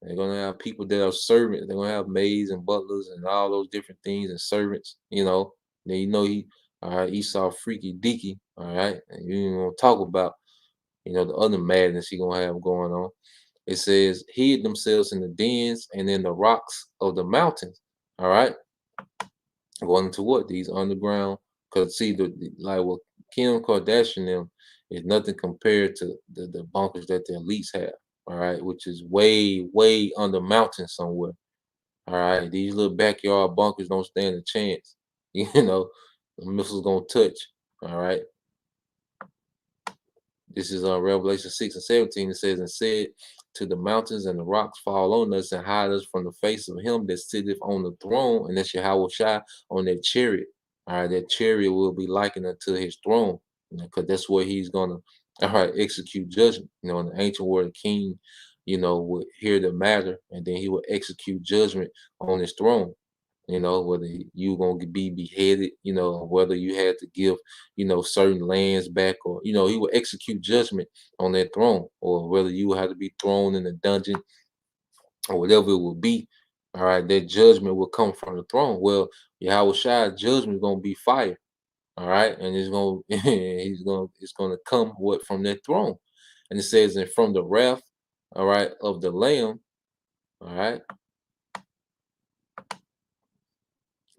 they're gonna have people that are servants. They're gonna have maids and butlers and all those different things and servants. Then he, all right, Esau freaky deaky, all right, and you ain't gonna talk about the other madness he gonna have going on. It says hid themselves in the dens and in the rocks of the mountains. All right, going into what, these underground, because see like what Kim Kardashian them is nothing compared to the bunkers that the elites have, all right, which is way under mountain somewhere. All right, these little backyard bunkers don't stand a chance. The missiles gonna touch. All right, this is on Revelation 6 and 17. It says, and said to the mountains and the rocks, fall on us and hide us from the face of him that sitteth on the throne, and that's Yahweh Shai on that chariot. All right, that chariot will be likened unto his throne, because that's where he's gonna, all right, execute judgment. In the ancient world, the king, would hear the matter, and then he would execute judgment on his throne. Whether you gonna be beheaded, whether you had to give, certain lands back, or, he will execute judgment on that throne, or whether you had to be thrown in a dungeon or whatever it will be. All right, that judgment will come from the throne. Well, Yahweh Shai's judgment is gonna be fire. All right, and it's gonna it's gonna come what from that throne. And it says, and from the wrath, all right, of the Lamb, all right.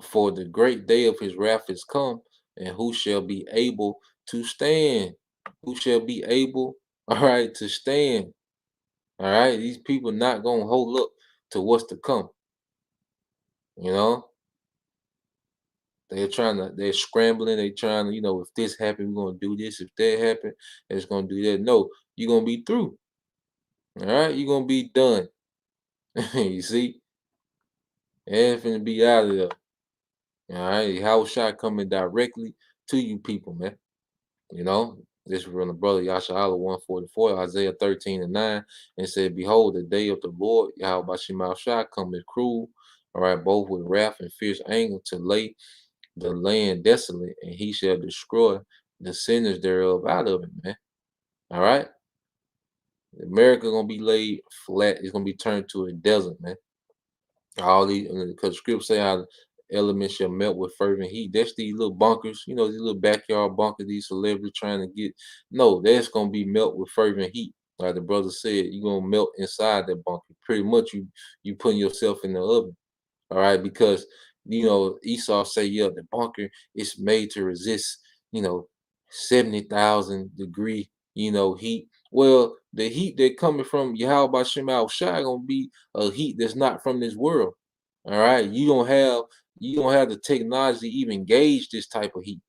For the great day of his wrath is come, and who shall be able to stand? Who shall be able, all right, to stand? All right, these people not gonna hold up to what's to come. You know, they're scrambling, they're trying to, if this happened, we're gonna do this. If that happened, it's gonna do that. No, you're gonna be through. All right, you're gonna be done. You see, and finna be out of there. All right, how shot coming directly to you people, man. You know, This was from the brother Yasha'Allah 144, Isaiah 13:9, and said, "Behold, the day of the Lord, Yahweh Bashim Shai, cometh cruel, all right, both with wrath and fierce anger to lay the land desolate, and he shall destroy the sinners thereof out of it," man. All right. America gonna be laid flat. It's gonna be turned to a desert, man. All these, because scripts say how elements shall melt with fervent heat. That's these little bunkers, these little backyard bunkers, these celebrities trying to get. No, that's gonna be melt with fervent heat. Like the brother said, you're gonna melt inside that bunker. Pretty much you putting yourself in the oven. All right, because Esau say, yeah, the bunker is made to resist, 70,000 degree, heat. Well, the heat that coming from Yahweh Bashem Al Shai gonna be a heat that's not from this world. All right, you don't have the technology to even gauge this type of heat.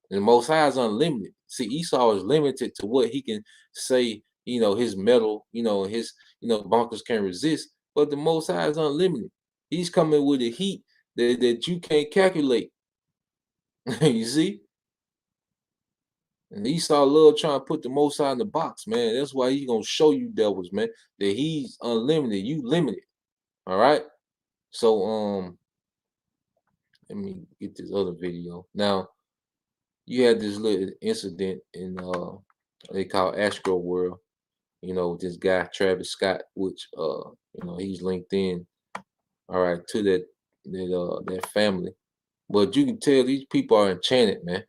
And the Most High is unlimited. See, Esau is limited to what he can say. His metal, his bunkers can resist. But the Most High is unlimited. He's coming with a heat that you can't calculate. You see? And Esau love trying to put the Most High in the box, man. That's why he's gonna show you devils, man, that he's unlimited. You limited. All right. So let me get this other video. Now, you had this little incident in they call Astro World, with this guy Travis Scott, which he's linked in, all right, to that family. But you can tell these people are enchanted, man.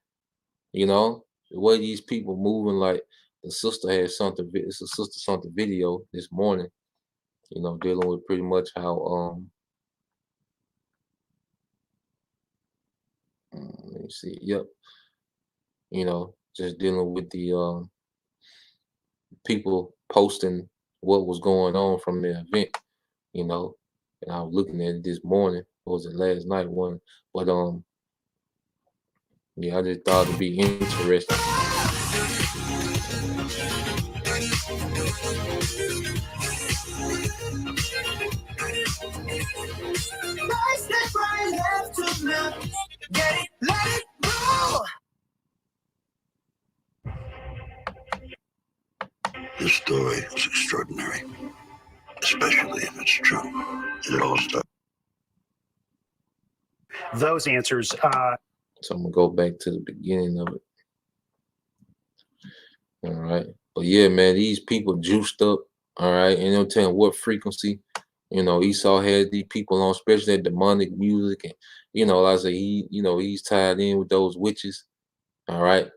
The way these people moving, like the sister had something. It's a sister something video this morning. Dealing with pretty much how let me see. Yep. Just dealing with the people posting what was going on from the event. And I was looking at it this morning. Or was it last night one? But yeah, I just thought it'd be interesting. This story is extraordinary, especially if it's true. It all started. Those answers. So I'm gonna go back to the beginning of it. All right, but yeah, man, these people juiced up. All right, and they'll tell them what frequency. Esau had these people on, especially that demonic music, and like I say, he's tied in with those witches. All right,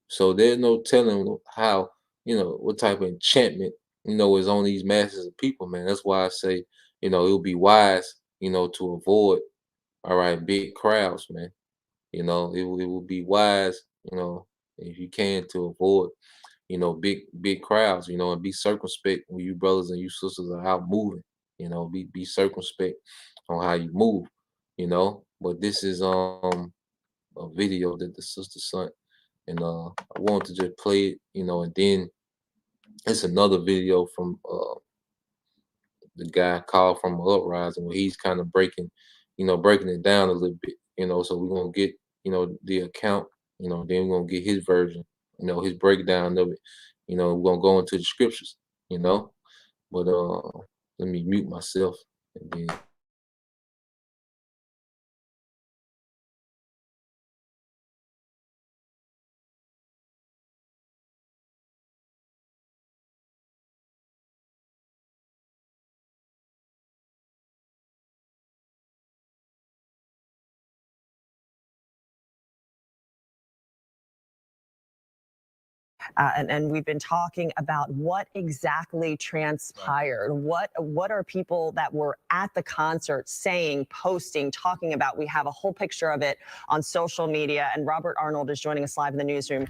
so there's no telling how, what type of enchantment, is on these masses of people, man. That's why I say, it would be wise, to avoid, all right, big crowds, man. It would be wise, if you can, to avoid, big crowds, and be circumspect when you brothers and you sisters are out moving. Be circumspect on how you move, But this is a video that the sister sent, and I wanted to just play it, and then it's another video from the guy called from an uprising where he's kind of breaking it down a little bit, so we're gonna get, the account, then we're gonna get his version, his breakdown of it. We're gonna go into the scriptures, but let me mute myself and then. And we've been talking about what exactly transpired. What are people that were at the concert saying, posting, talking about? We have a whole picture of it on social media, and Robert Arnold is joining us live in the newsroom,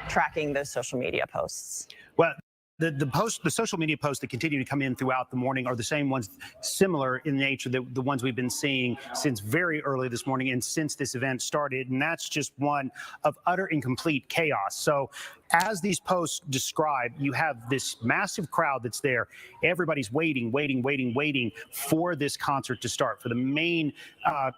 tracking those social media posts. Well, the social media posts that continue to come in throughout the morning are the same ones, similar in nature, the ones we've been seeing since very early this morning and since this event started. And that's just one of utter and complete chaos. So as these posts describe, you have this massive crowd that's there. Everybody's waiting for this concert to start, for the main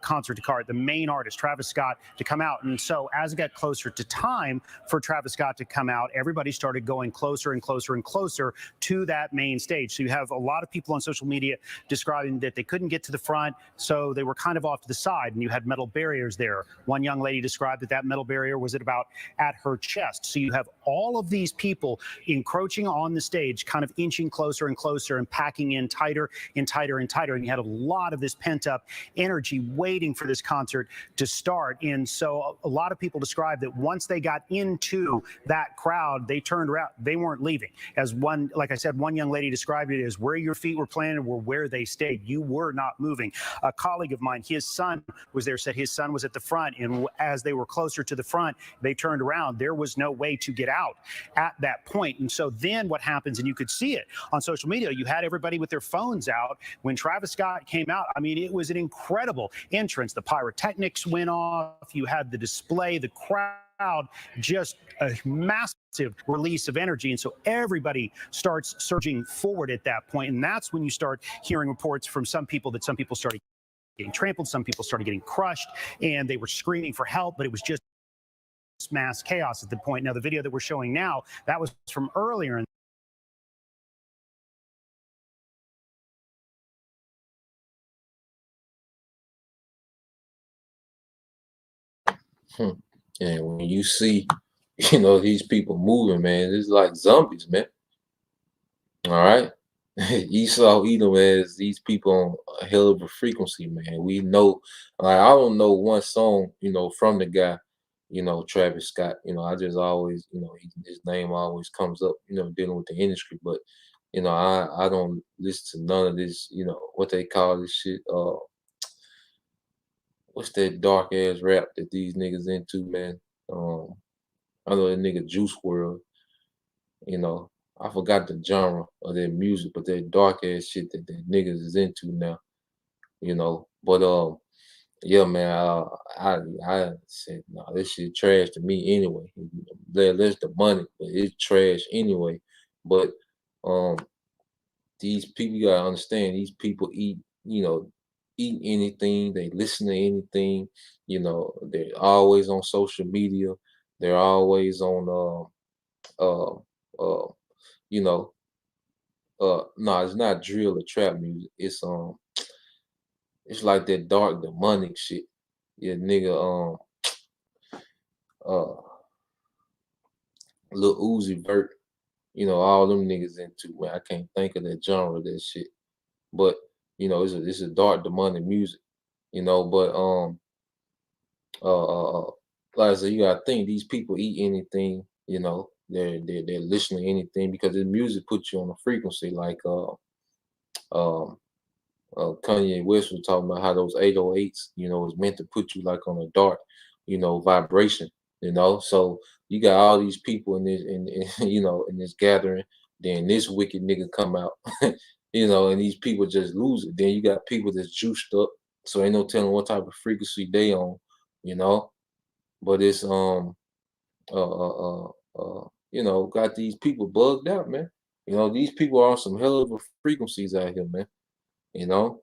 concert to start, the main artist, Travis Scott, to come out. And so as it got closer to time for Travis Scott to come out, everybody started going closer and closer and closer to that main stage. So you have a lot of people on social media describing that they couldn't get to the front, so they were kind of off to the side, and you had metal barriers there. One young lady described that metal barrier was at her chest. So you have all of these people encroaching on the stage, kind of inching closer and closer and packing in tighter and tighter and tighter. And you had a lot of this pent up energy waiting for this concert to start. And so a lot of people described that once they got into that crowd, they turned around, they weren't leaving. As one, like I said, one young lady described it as where your feet were planted were where they stayed. You were not moving. A colleague of mine, his son was there, said his son was at the front. And as they were closer to the front, they turned around. There was no way to get out at that point. And so then what happens, and you could see it on social media, you had everybody with their phones out. When Travis Scott came out, I mean, it was an incredible entrance. The pyrotechnics went off. You had the display, the crowd, just a massive release of energy. And so everybody starts surging forward at that point. And that's when you start hearing reports from some people that some people started getting trampled, some people started getting crushed, and they were screaming for help, but it was just mass chaos at the point. Now, the video that we're showing now, that was from earlier in And when you see, these people moving, man, it's like zombies, man. All right. Esau, Edom, as these people on a hell of a frequency, man. We know, like, I don't know one song, from the guy, Travis Scott. I just always, his name always comes up, dealing with the industry. But, I don't listen to none of this, what they call this shit. What's that dark ass rap that these niggas into, man? I know that nigga Juice WRLD, I forgot the genre of their music, but that dark ass shit that the niggas is into now, But yeah, man, I said no, this shit trash to me anyway. There's the money, but it's trash anyway. But these people, you gotta understand, these people eat anything, they listen to anything, they're always on social media, they're always on uh uh you know no, it's not drill or trap music. It's like that dark demonic shit. Yeah, nigga, uh Lil Uzi Vert, all them niggas into, man. I can't think of that genre of that shit. But it's a dark demonic music, but like I said, you gotta think these people eat anything, they're listening to anything because the music puts you on a frequency like um Kanye West was talking about how those 808s, is meant to put you like on a dark, vibration, So you got all these people in this, in this gathering. Then this wicked nigga come out, and these people just lose it. Then you got people that's juiced up, so ain't no telling what type of frequency they on, you know. But it's got these people bugged out, man. These people are on some hell of a frequencies out here, man. You know.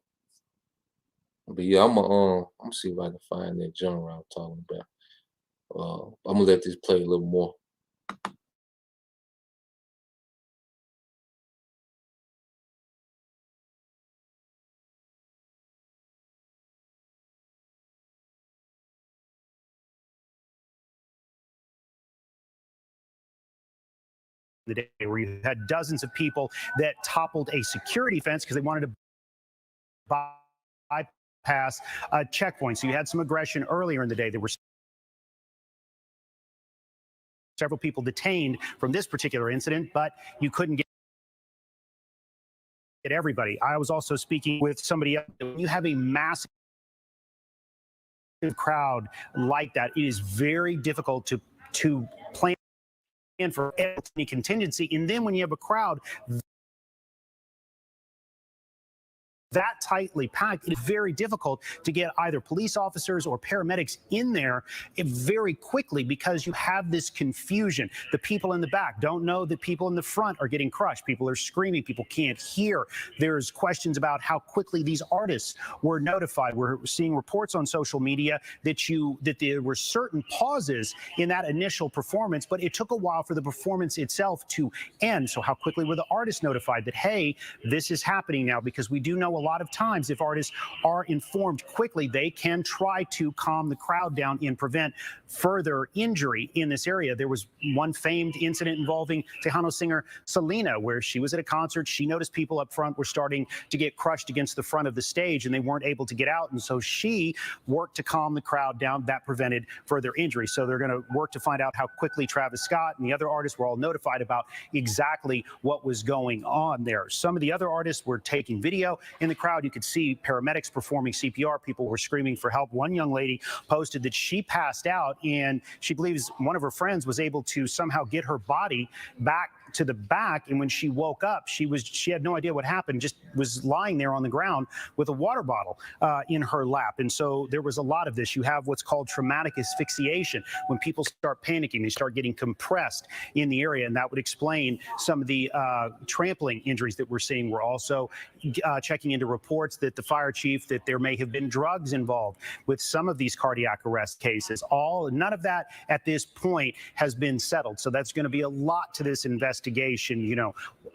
But yeah, I'm see if I can find that genre I'm talking about. I'm gonna let this play a little more. the day where you had dozens of people that toppled a security fence because they wanted to bypass a checkpoint. So you had some aggression earlier in the day. There were several people detained from this particular incident, but you couldn't get everybody. I was also speaking with somebody else. When you have a massive crowd like that, it is very difficult to plan for any contingency. And then when you have a crowd that tightly packed, it's very difficult to get either police officers or paramedics in there very quickly because you have this confusion. The people in the back don't know that people in the front are getting crushed. People are screaming. People can't hear. There's questions about how quickly these artists were notified. We're seeing reports on social media that there were certain pauses in that initial performance, but it took a while for the performance itself to end. So how quickly were the artists notified that, hey, this is happening now? Because we do know a lot of times if artists are informed quickly, they can try to calm the crowd down and prevent further injury in this area. There was one famed incident involving Tejano singer Selena, where she was at a concert. She noticed people up front were starting to get crushed against the front of the stage and they weren't able to get out. And so she worked to calm the crowd down. That prevented further injury. So they're going to work to find out how quickly Travis Scott and the other artists were all notified about exactly what was going on there. Some of the other artists were taking video in the crowd. You could see paramedics performing CPR. People were screaming for help. One young lady posted that she passed out and she believes one of her friends was able to somehow get her body back to the back, and when she woke up, she had no idea what happened, just was lying there on the ground with a water bottle in her lap. And so there was a lot of this. You have what's called traumatic asphyxiation. When people start panicking, they start getting compressed in the area, and that would explain some of the trampling injuries that we're seeing. We're also checking into reports that the fire chief, that there may have been drugs involved with some of these cardiac arrest cases. None of that at this point has been settled. So that's going to be a lot to this investigation. You know,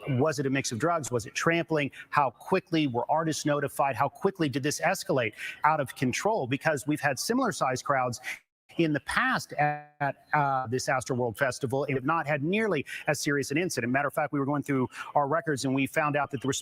was it a mix of drugs? Was it trampling? How quickly were artists notified? How quickly did this escalate out of control? Because we've had similar sized crowds in the past at this Astroworld Festival and have not had nearly as serious an incident. Matter of fact, we were going through our records and we found out that there were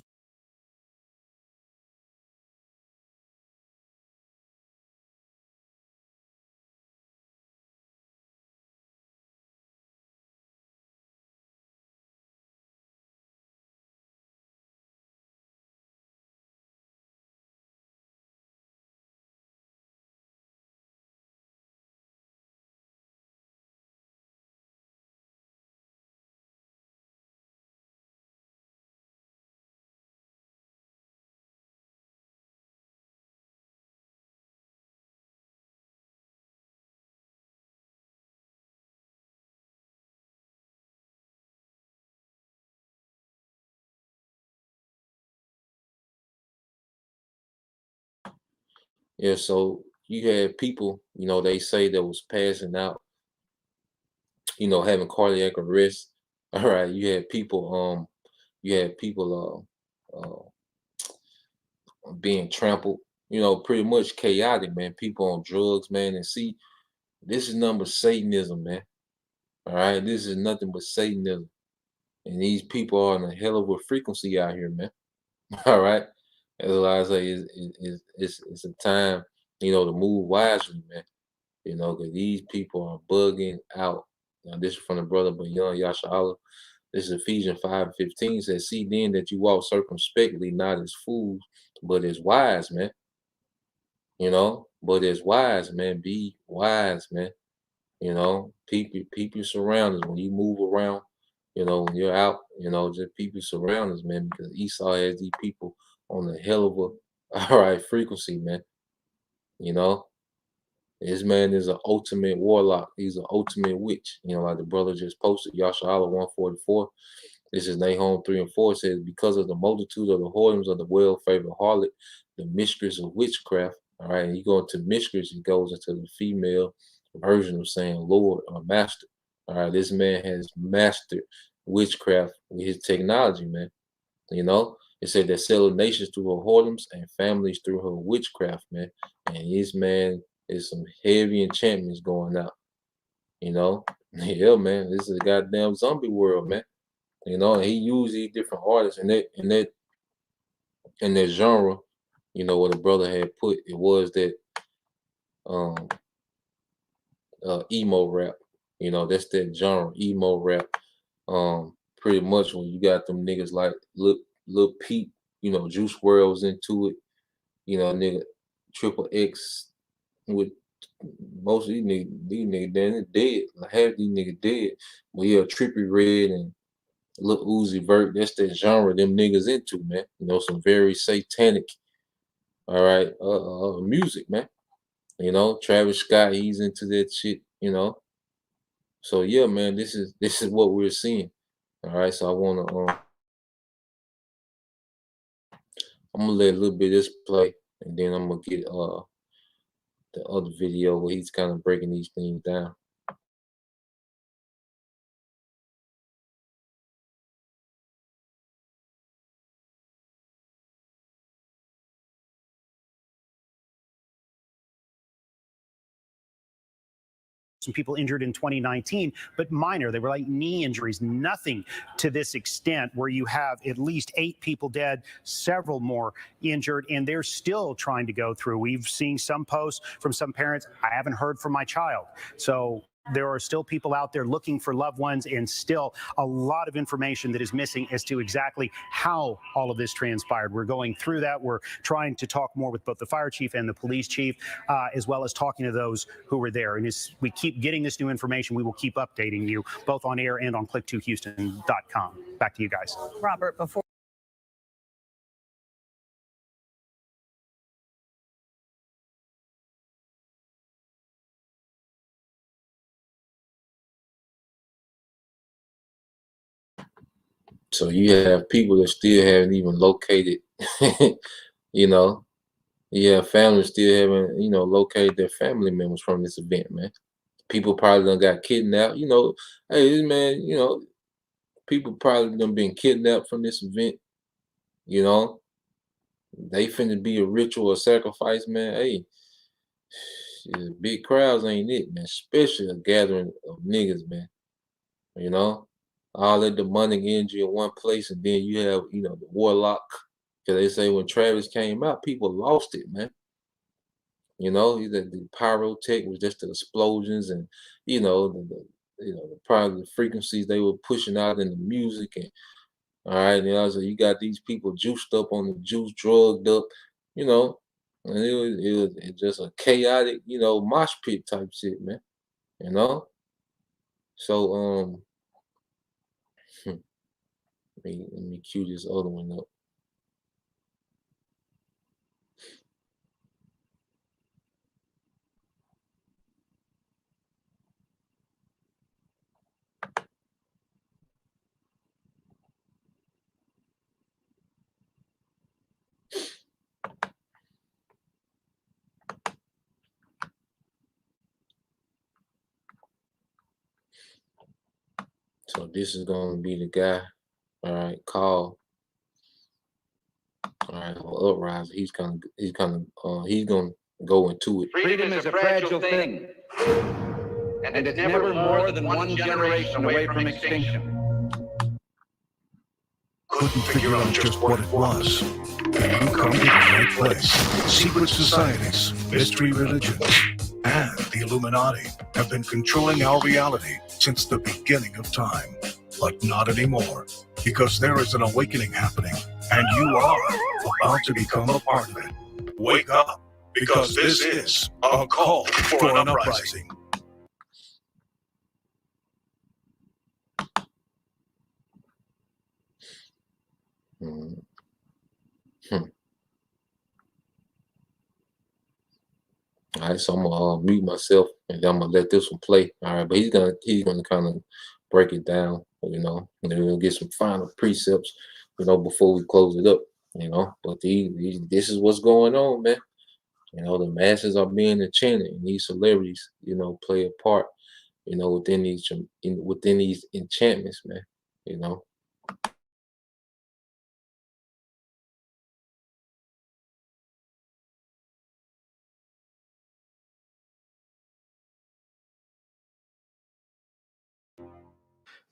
Yeah, so you had people, they say that was passing out, having cardiac arrest. All right, you had people being trampled, pretty much chaotic, man. People on drugs, man. And see, this is nothing but Satanism, man. All right, this is nothing but Satanism. And these people are on a hell of a frequency out here, man. All right. That's why I say it's a time, to move wisely, man. Because these people are bugging out. Now, this is from the brother Young Yasha. This is Ephesians 5:15 says, see then that you walk circumspectly, not as fools, but as wise, man. But as wise, man. Be wise, man. Peep your surroundings when you move around. When you're out, just peep your surroundings, man. Because Esau has these people on a hell of a all right frequency, man. This man is an ultimate warlock. He's an ultimate witch. Like the brother just posted, Yashala 144. This is Nahum 3 and 4. It says, because of the multitude of the whoredoms of the well-favored harlot, the mistress of witchcraft. All right, and you go into mistress, he goes into the female version of saying Lord or master. All right, this man has mastered witchcraft with his technology, man. It said that selling nations through her whoredoms and families through her witchcraft, man. And this man is some heavy enchantments going out. Yeah, man. This is a goddamn zombie world, man. And he used these different artists in that genre. What the brother had put, it was that emo rap. That's that genre, emo rap. Pretty much when you got them niggas like Lil Peep, Juice WRLD's into it. Nigga Triple X with most of these niggas damn dead. Like half these niggas dead. But yeah, Trippie Redd and Lil Uzi Vert, that's that genre them niggas into, man. Some very satanic All right, music, man. You know, Travis Scott, he's into that shit. You know, so yeah, man, this is what we're seeing. All right, so I'm gonna let a little bit of this play, and then I'm gonna get the other video where he's kind of breaking these things down. Some people injured in 2019, but minor. They were like knee injuries, nothing to this extent where you have at least 8 people dead, several more injured, and they're still trying to go through. We've seen some posts from some parents. I haven't heard from my child. So there are still people out there looking for loved ones, and still a lot of information that is missing as to exactly how all of this transpired. We're going through that. We're trying to talk more with both the fire chief and the police chief, as well as talking to those who were there. And as we keep getting this new information, we will keep updating you both on air and on click2houston.com. Back to you guys. Robert, before So you have people that still haven't even located, you know, you have families still haven't, you know, located their family members from this event, man. People probably done got kidnapped, you know. Hey, this man, you know, people probably done been kidnapped from this event, you know. They finna be a ritual or sacrifice, man. Hey, shit, big crowds ain't it, man. Especially a gathering of niggas, man. You know, all that demonic energy in one place, and then you have, you know, the warlock. Cause they say when Travis came out, people lost it, man. You know, the pyrotech was just the explosions, and you know, probably the frequencies they were pushing out in the music, and all right, and also you got these people juiced up on the juice, drugged up, you know, and it was just a chaotic, you know, mosh pit type shit, man. You know, so let me cue this other one up. So this is gonna be the guy, all right, called, all right, or Uprise. He's gonna go into it. Freedom is a fragile thing, and it's never more than one generation away from extinction. Couldn't figure out just what it was. And you come to the right place. Secret societies, mystery religions, and the Illuminati have been controlling our reality since the beginning of time. But not anymore, because there is an awakening happening, and you are about to become a part of it. Wake up, because this is a call for an uprising. Mhm. All right, so I'm gonna mute myself, and then I'm gonna let this one play. All right, but he's gonna kind of break it down, you know, and then we'll get some final precepts, you know, before we close it up, you know. But this is what's going on, man. You know, the masses are being enchanted, and these celebrities, you know, play a part, you know, within these enchantments, man. You know.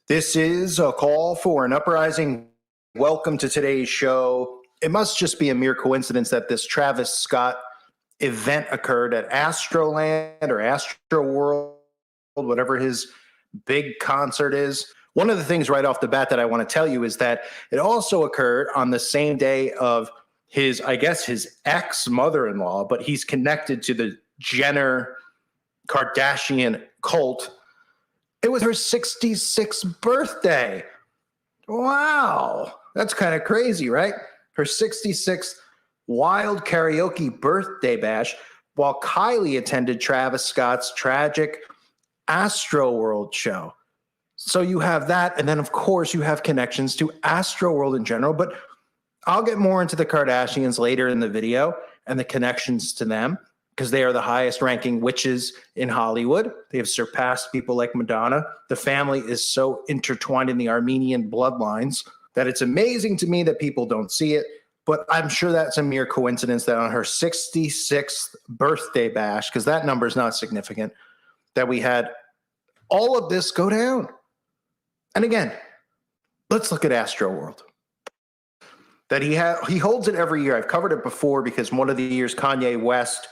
This is a call for an uprising. Welcome to today's show. It must just be a mere coincidence that this Travis Scott event occurred at Astroland or Astro World, whatever his big concert is. One of the things right off the bat that I want to tell you is that it also occurred on the same day of his, I guess, his ex-mother-in-law, but he's connected to the Jenner Kardashian cult. It was her 66th birthday. Wow. That's kind of crazy, right? Her 66th wild karaoke birthday bash while Kylie attended Travis Scott's tragic Astroworld show. So you have that, and then of course you have connections to Astroworld in general, but I'll get more into the Kardashians later in the video and the connections to them, because they are the highest ranking witches in Hollywood. They have surpassed people like Madonna. The family is so intertwined in the Armenian bloodlines that it's amazing to me that people don't see it. But I'm sure that's a mere coincidence that on her 66th birthday bash, because that number is not significant, that we had all of this go down. And again, let's look at Astroworld. That he holds it every year. I've covered it before because one of the years Kanye West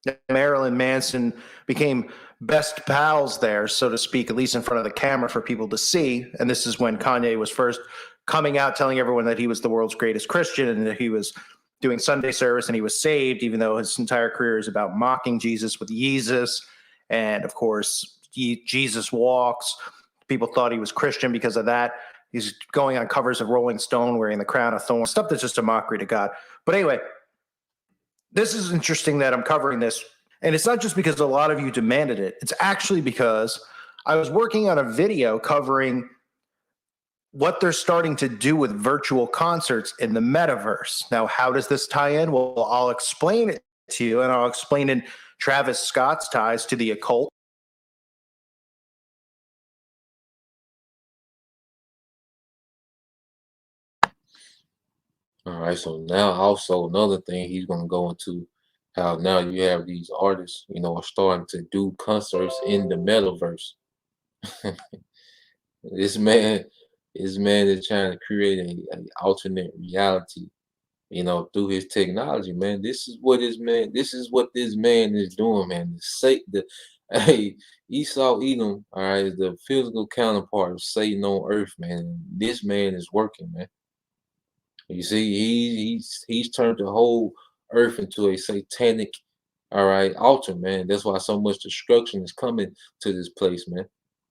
and Marilyn Manson became best pals there, so to speak, at least in front of the camera for people to see. And this is when Kanye was first coming out telling everyone that he was the world's greatest Christian and that he was doing Sunday service and he was saved, even though his entire career is about mocking Jesus with Yeezus. And of course, Jesus walks. People thought he was Christian because of that. He's going on covers of Rolling Stone wearing the crown of thorns, stuff that's just a mockery to God. But anyway, this is interesting that I'm covering this. And it's not just because a lot of you demanded it. It's actually because I was working on a video covering what they're starting to do with virtual concerts in the metaverse. Now, how does this tie in? Well, I'll explain it to you, and I'll explain in Travis Scott's ties to the occult. All right, so now also another thing he's going to go into how now you have these artists, are starting to do concerts in the metaverse. This man is trying to create an alternate reality, through his technology, man. This is what this man is doing, man. Hey, Esau Edom, all right, is the physical counterpart of Satan on earth, man. This man is working, man. You see, he's turned the whole earth into a satanic, all right, altar, man. That's why so much destruction is coming to this place, man.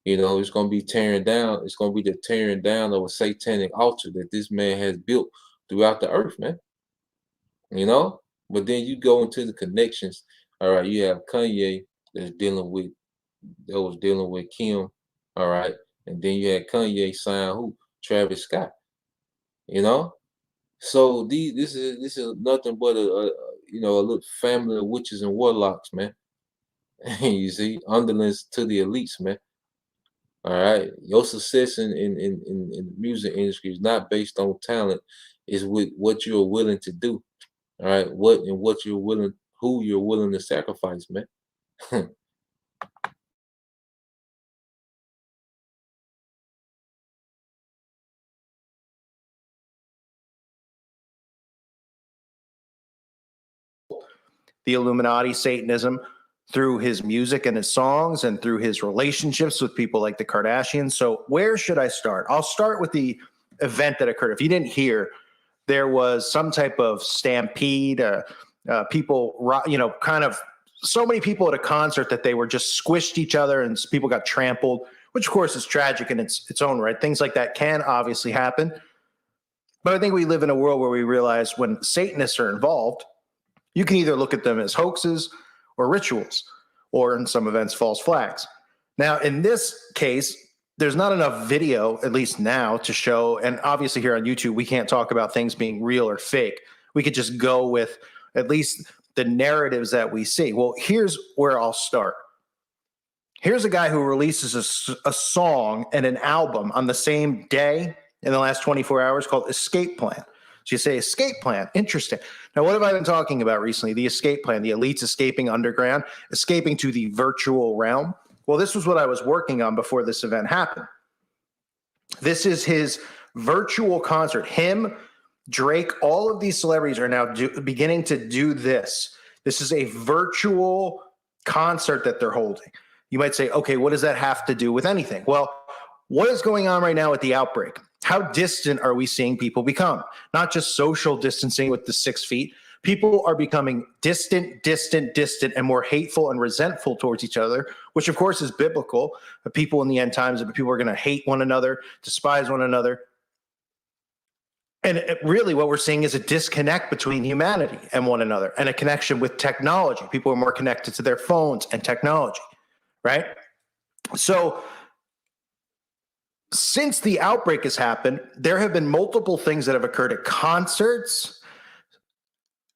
It's gonna be tearing down. It's gonna be the tearing down of a satanic altar that this man has built throughout the earth, man. But then you go into the connections. All right, you have Kanye that was dealing with Kim, all right, and then you had Kanye sign who? Travis Scott. So this is nothing but a little family of witches and warlocks, man. You see, underlings to the elites, man. All right, your success in the music industry is not based on talent; it's with what you're willing to do. All right, who you're willing to sacrifice, man. The Illuminati, Satanism, through his music and his songs and through his relationships with people like the Kardashians. So where should I start? I'll start with the event that occurred. If you didn't hear, there was some type of stampede, people, kind of so many people at a concert that they were just squished each other and people got trampled, which of course is tragic in its own right. Things like that can obviously happen. But I think we live in a world where we realize when Satanists are involved, you can either look at them as hoaxes or rituals, or in some events, false flags. Now, in this case, there's not enough video, at least now, to show, and obviously here on YouTube, we can't talk about things being real or fake. We could just go with at least the narratives that we see. Well, here's where I'll start. Here's a guy who releases a song and an album on the same day in the last 24 hours called Escape Plan. So you say escape plan, interesting. Now, what have I been talking about recently? The escape plan, the elites escaping underground, escaping to the virtual realm. Well, this was what I was working on before this event happened. This is his virtual concert. Him, Drake, all of these celebrities are now beginning to do this. This is a virtual concert that they're holding. You might say, okay, what does that have to do with anything? Well, what is going on right now with the outbreak? How distant are we seeing people become? Not just social distancing with the 6 feet. People are becoming distant, and more hateful and resentful towards each other, which of course is biblical. People in the end times, people are going to hate one another, despise one another. really what we're seeing is a disconnect between humanity and one another, and a connection with technology. People are more connected to their phones and technology, right? So since the outbreak has happened, there have been multiple things that have occurred at concerts,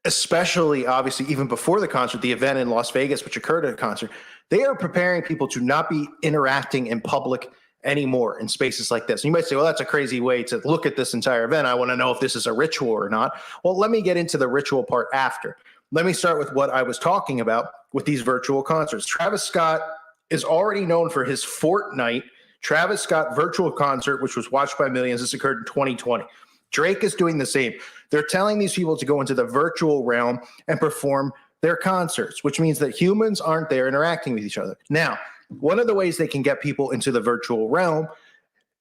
especially obviously even before the concert, the event in Las Vegas, which occurred at a concert. They are preparing people to not be interacting in public anymore in spaces like this. And you might say, well, that's a crazy way to look at this entire event. I want to know if this is a ritual or not. Well, let me get into the ritual part after. Let me start with what I was talking about with these virtual concerts. Travis Scott is already known for his Fortnite Travis Scott virtual concert, which was watched by millions. This occurred in 2020. Drake is doing the same. They're telling these people to go into the virtual realm and perform their concerts, which means that humans aren't there interacting with each other. Now, one of the ways they can get people into the virtual realm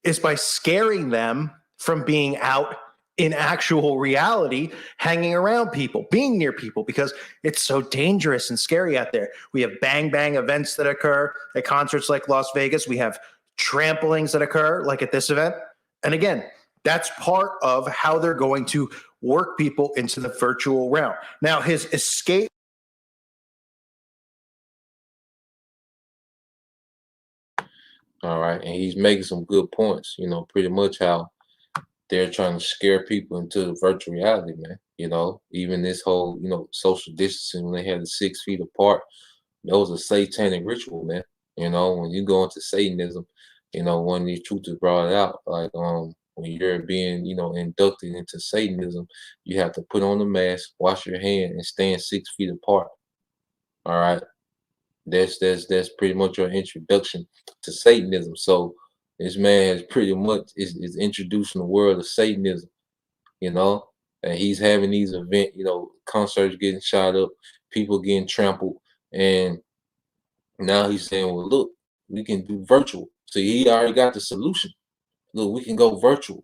is by scaring them from being out in actual reality, hanging around people, being near people, because it's so dangerous and scary out there. We have bang bang events that occur at concerts like Las Vegas. We have tramplings that occur like at this event. And again, that's part of how they're going to work people into the virtual realm. Now, his escape. All right. And he's making some good points, you know, pretty much how they're trying to scare people into virtual reality, man. You know, even this whole, you know, social distancing when they had the 6 feet apart, that was a satanic ritual, man. You know, when you go into Satanism, you know, one of these truths is brought out, like when you're being, you know, inducted into Satanism, you have to put on the mask, wash your hand, and stand 6 feet apart. All right. That's pretty much your introduction to Satanism. So this man has pretty much is introducing the world of Satanism, you know, and he's having these event, you know, concerts getting shot up, people getting trampled, and now he's saying, well, look, we can do virtual. So he already got the solution. Look, we can go virtual.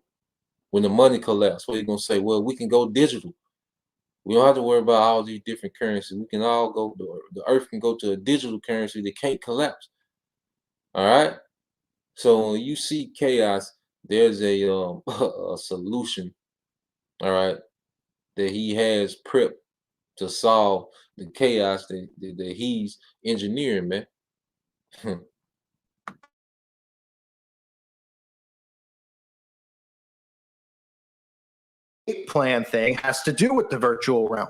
When the money collapses, what are you gonna say? Well, we can go digital. We don't have to worry about all these different currencies. We can all go, the earth can go to a digital currency that can't collapse. All right. So when you see chaos, there's a, a solution. All right. That he has prepped to solve the chaos that he's engineering, man. Plan thing has to do with the virtual realm.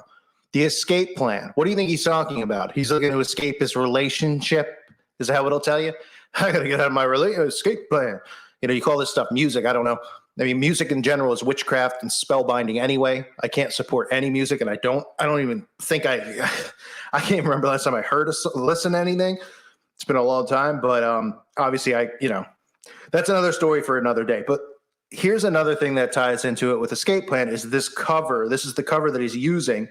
The escape plan. What do you think he's talking about? He's looking to escape his relationship. Is that what it'll tell you? I got to get out of my escape plan. You know, you call this stuff music. I don't know. I mean, music in general is witchcraft and spellbinding anyway. I can't support any music, and I don't even think I can't remember last time I heard listen to anything. It's been a long time, but obviously that's another story for another day. But here's another thing that ties into it with Escape Plan is this cover. This is the cover that he's using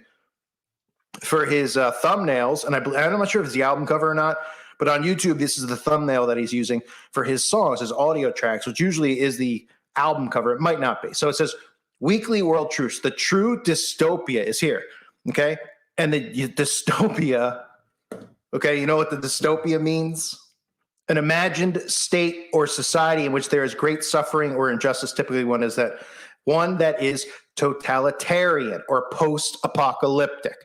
for his thumbnails. And I'm not sure if it's the album cover or not, but on YouTube, this is the thumbnail that he's using for his songs, his audio tracks, which usually is the album cover. It might not be. So it says, Weekly World Truce. The true dystopia is here. Okay. And the dystopia, okay, you know what the dystopia means? An imagined state or society in which there is great suffering or injustice. Typically one that is totalitarian or post-apocalyptic,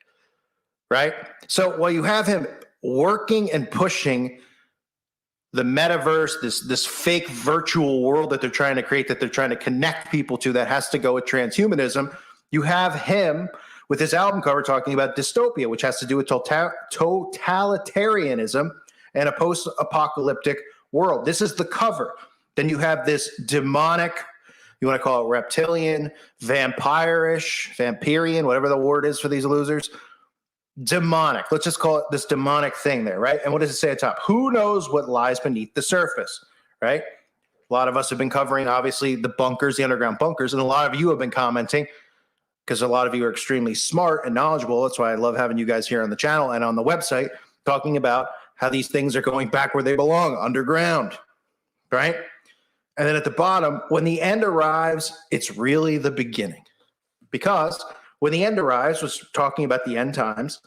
right? So while you have him working and pushing the metaverse, this fake virtual world that they're trying to create, that they're trying to connect people to, that has to go with transhumanism, you have him with his album cover talking about dystopia, which has to do with totalitarianism and a post-apocalyptic world. This is the cover. Then you have this demonic, you want to call it reptilian, vampirian, whatever the word is for these losers. Demonic. Let's just call it this demonic thing there, right? And what does it say at top? Who knows what lies beneath the surface, right? A lot of us have been covering, obviously, the bunkers, the underground bunkers, and a lot of you have been commenting because a lot of you are extremely smart and knowledgeable. That's why I love having you guys here on the channel and on the website talking about how these things are going back where they belong, underground, right? And then at the bottom, when the end arrives, it's really the beginning. Because when the end arrives, was talking about the end times,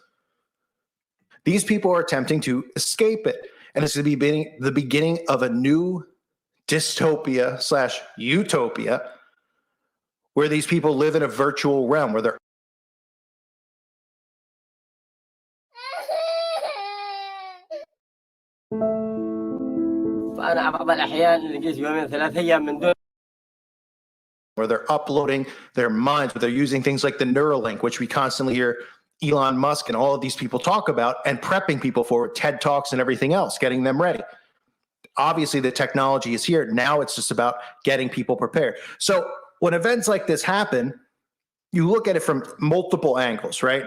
these people are attempting to escape it. And it's going to be the beginning of a new dystopia / utopia where these people live in a virtual realm where they're where they're uploading their minds, where they're using things like the Neuralink, which we constantly hear Elon Musk and all of these people talk about, and prepping people for TED Talks and everything else, getting them ready. Obviously, the technology is here. Now it's just about getting people prepared. So when events like this happen, you look at it from multiple angles, right?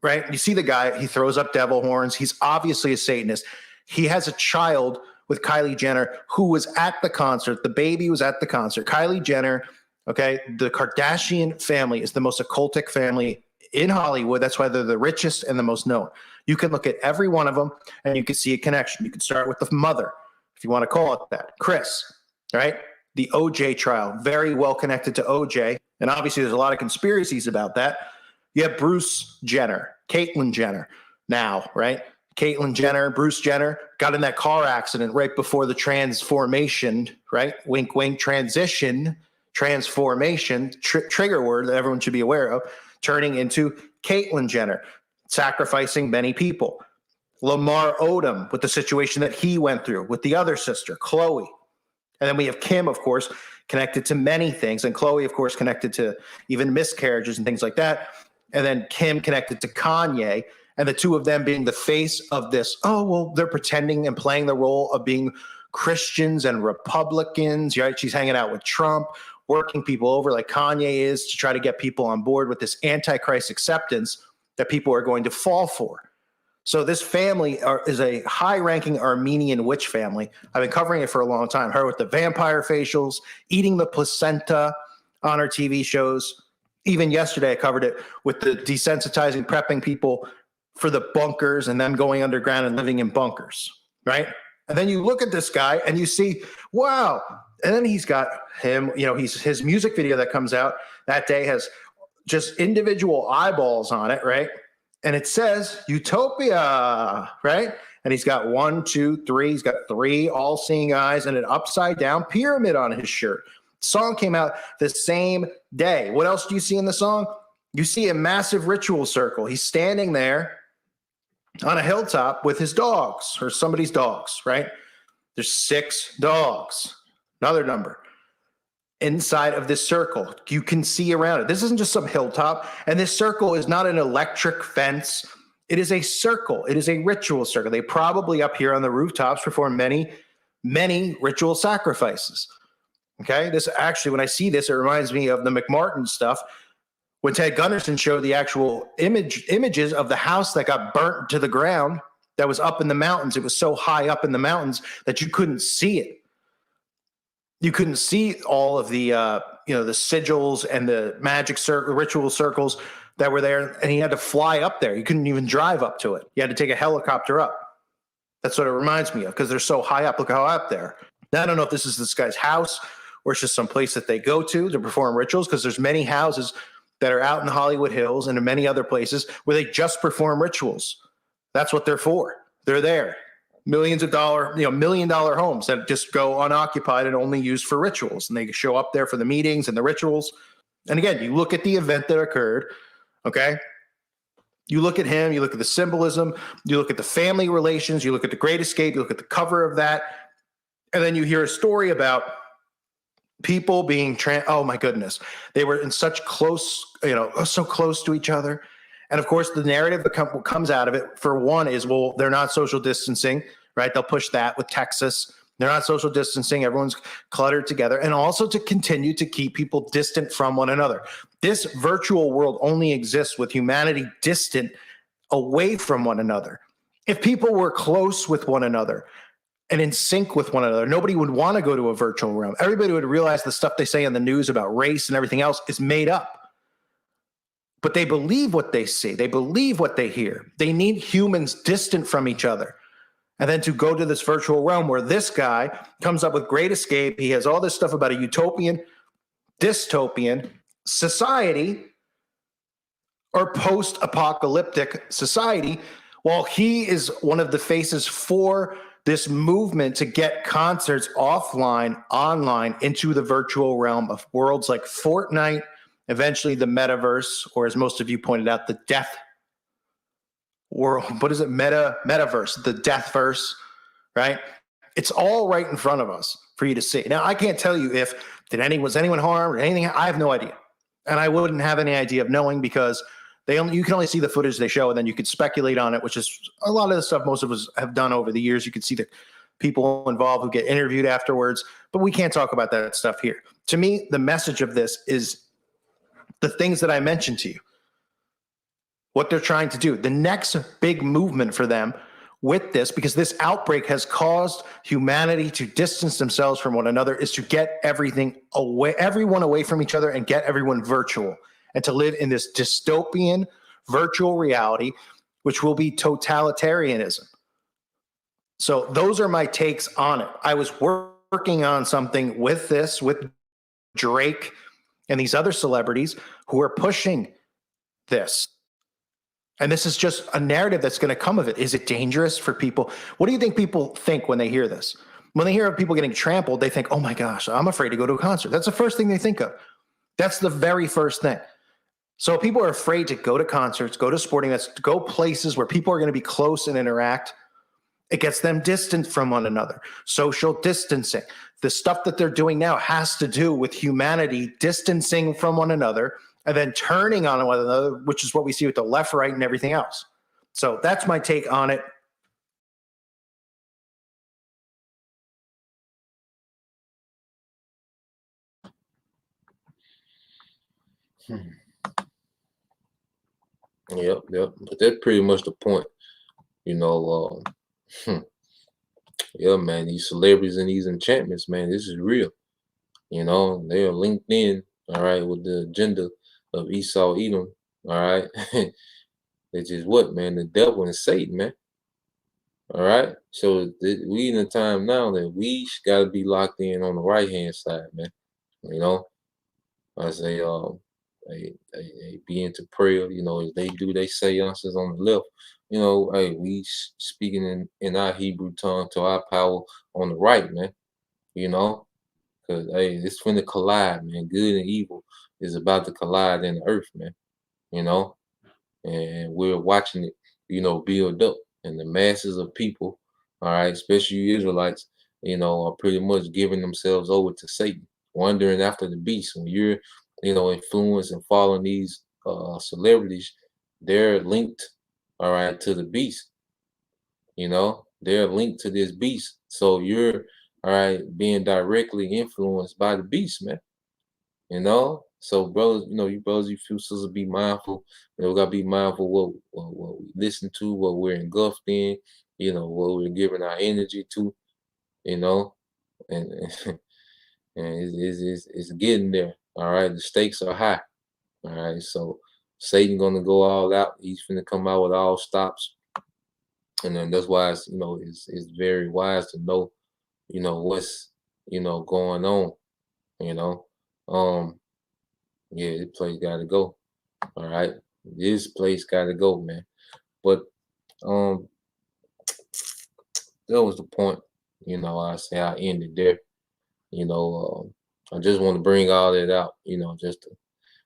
Right? You see the guy, he throws up devil horns. He's obviously a Satanist. He has a child with Kylie Jenner who was at the concert. The baby was at the concert. Kylie Jenner, okay, the Kardashian family is the most occultic family in Hollywood. That's why they're the richest and the most known. You can look at every one of them and you can see a connection. You can start with the mother, if you want to call it that, Chris, right? The OJ trial, very well connected to OJ. And obviously there's a lot of conspiracies about that. You have Bruce Jenner, Caitlyn Jenner now, right? Caitlyn Jenner, Bruce Jenner got in that car accident right before the transformation, right? Wink, wink, transformation, trigger word that everyone should be aware of, turning into Caitlyn Jenner, sacrificing many people. Lamar Odom with the situation that he went through with the other sister, Khloe. And then we have Kim, of course, connected to many things. And Khloe, of course, connected to even miscarriages and things like that. And then Kim connected to Kanye. And the two of them being the face of this, oh, well, they're pretending and playing the role of being Christians and Republicans, right? She's hanging out with Trump, working people over like Kanye is to try to get people on board with this antichrist acceptance that people are going to fall for. So this family is a high-ranking Armenian witch family. I've been covering it for a long time. Her with the vampire facials, eating the placenta on her TV shows. Even yesterday, I covered it with the desensitizing, prepping people for the bunkers and them going underground and living in bunkers, right? And then you look at this guy and you see, wow. And then he's got him, you know, his music video that comes out that day has just individual eyeballs on it, right? And it says Utopia, right? And he's got 1, 2, 3. He's got 3 all-seeing eyes and an upside-down pyramid on his shirt. The song came out the same day. What else do you see in the song? You see a massive ritual circle. He's standing there on a hilltop with his dogs or somebody's dogs, right? There's 6 dogs, another number. Inside of this circle, you can see around it. This isn't just some hilltop, and this circle is not an electric fence. It is a circle. It is a ritual circle. They probably up here on the rooftops perform many, many ritual sacrifices. Okay, this actually, when I see this, it reminds me of the McMartin stuff. When Ted Gunderson showed the actual images of the house that got burnt to the ground that was up in the mountains. It was so high up in the mountains that you couldn't see it. You couldn't see all of the, the sigils and the ritual circles that were there. And he had to fly up there. You couldn't even drive up to it. You had to take a helicopter up. That's what it reminds me of because they're so high up. Look how high up there. Now, I don't know if this is this guy's house or it's just some place that they go to perform rituals because there's many houses that are out in the Hollywood Hills and in many other places where they just perform rituals. That's what they're for. They're there. Millions of dollar, $1 million homes that just go unoccupied and only used for rituals. And they show up there for the meetings and the rituals. And again, you look at the event that occurred, okay? You look at him, you look at the symbolism, you look at the family relations, you look at the Great Escape, you look at the cover of that, and then you hear a story about people being oh my goodness, they were in such close, so close to each other. And of course, the narrative that comes out of it, for one, is, well, they're not social distancing, right? They'll push that with Texas. They're not social distancing. Everyone's cluttered together. And also to continue to keep people distant from one another. This virtual world only exists with humanity distant away from one another. If people were close with one another and in sync with one another, nobody would want to go to a virtual realm. Everybody would realize the stuff they say in the news about race and everything else is made up. But they believe what they see. They believe what they hear. They need humans distant from each other. And then to go to this virtual realm where this guy comes up with Great Escape. He has all this stuff about a utopian, dystopian society or post-apocalyptic society, while he is one of the faces for this movement to get concerts offline, online, into the virtual realm of worlds like Fortnite, eventually the metaverse, or as most of you pointed out, the death world. What is it? Metaverse, the deathverse, right? It's all right in front of us for you to see. Now, I can't tell you if was anyone harmed or anything. I have no idea. And I wouldn't have any idea of knowing because you can only see the footage they show, and then you could speculate on it, which is a lot of the stuff most of us have done over the years. You could see the people involved who get interviewed afterwards, but we can't talk about that stuff here. To me, the message of this is the things that I mentioned to you, what they're trying to do. The next big movement for them with this, because this outbreak has caused humanity to distance themselves from one another, is to get everyone away from each other and get everyone virtual, and to live in this dystopian virtual reality, which will be totalitarianism. So those are my takes on it. I was working on something with this, with Drake and these other celebrities who are pushing this. And this is just a narrative that's going to come of it. Is it dangerous for people? What do you think people think when they hear this? When they hear of people getting trampled, they think, oh my gosh, I'm afraid to go to a concert. That's the first thing they think of. That's the very first thing. So people are afraid to go to concerts, go to sporting events, go places where people are going to be close and interact. It gets them distant from one another. Social distancing. The stuff that they're doing now has to do with humanity distancing from one another and then turning on one another, which is what we see with the left, right, and everything else. So that's my take on it. Yep. But that's pretty much the point. Yeah, man, these celebrities and these enchantments, man, this is real. They are linked in, all right, with the agenda of Esau Edom, all right, which is what, man, the devil and Satan, man. All right, so we in a time now that we got to be locked in on the right hand side, man. I say, they be into prayer. As they do, they say answers on the left. Hey, we speaking in our Hebrew tongue to our power on the right, man. Because hey, it's finna collide, man. Good and evil is about to collide in the earth, man. And we're watching it, build up. And the masses of people, all right, especially you Israelites, are pretty much giving themselves over to Satan, wandering after the beast. When you're, influenced and following these celebrities, they're linked, all right, to the beast. They're linked to this beast. So you're, all right, being directly influenced by the beast, man. So brothers, you brothers, you sisters, be mindful. We gotta be mindful what we listen to, what we're engulfed in, what we're giving our energy to, and and it's getting there. All right, the stakes are high. All right, so Satan gonna go all out. He's gonna come out with all stops, and then that's why it's very wise to know, what's going on. Yeah, this place gotta go. All right, this place gotta go, man. But that was the point. I say I ended there. I just want to bring all that out.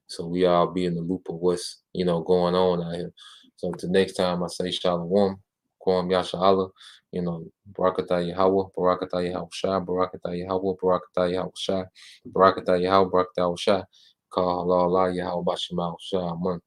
So we all be in the loop of what's going on out here. So until next time, I say Shalom, Kwam Yasha Allah. Barakatah Yahweh, Barakatah Yahweh Shai, Barakatah Yahweh, Barakatah Yahweh Shai, Barakatah Yahweh, Barakatah Shai. Call Allah, Yahweh Bashim Shai, man.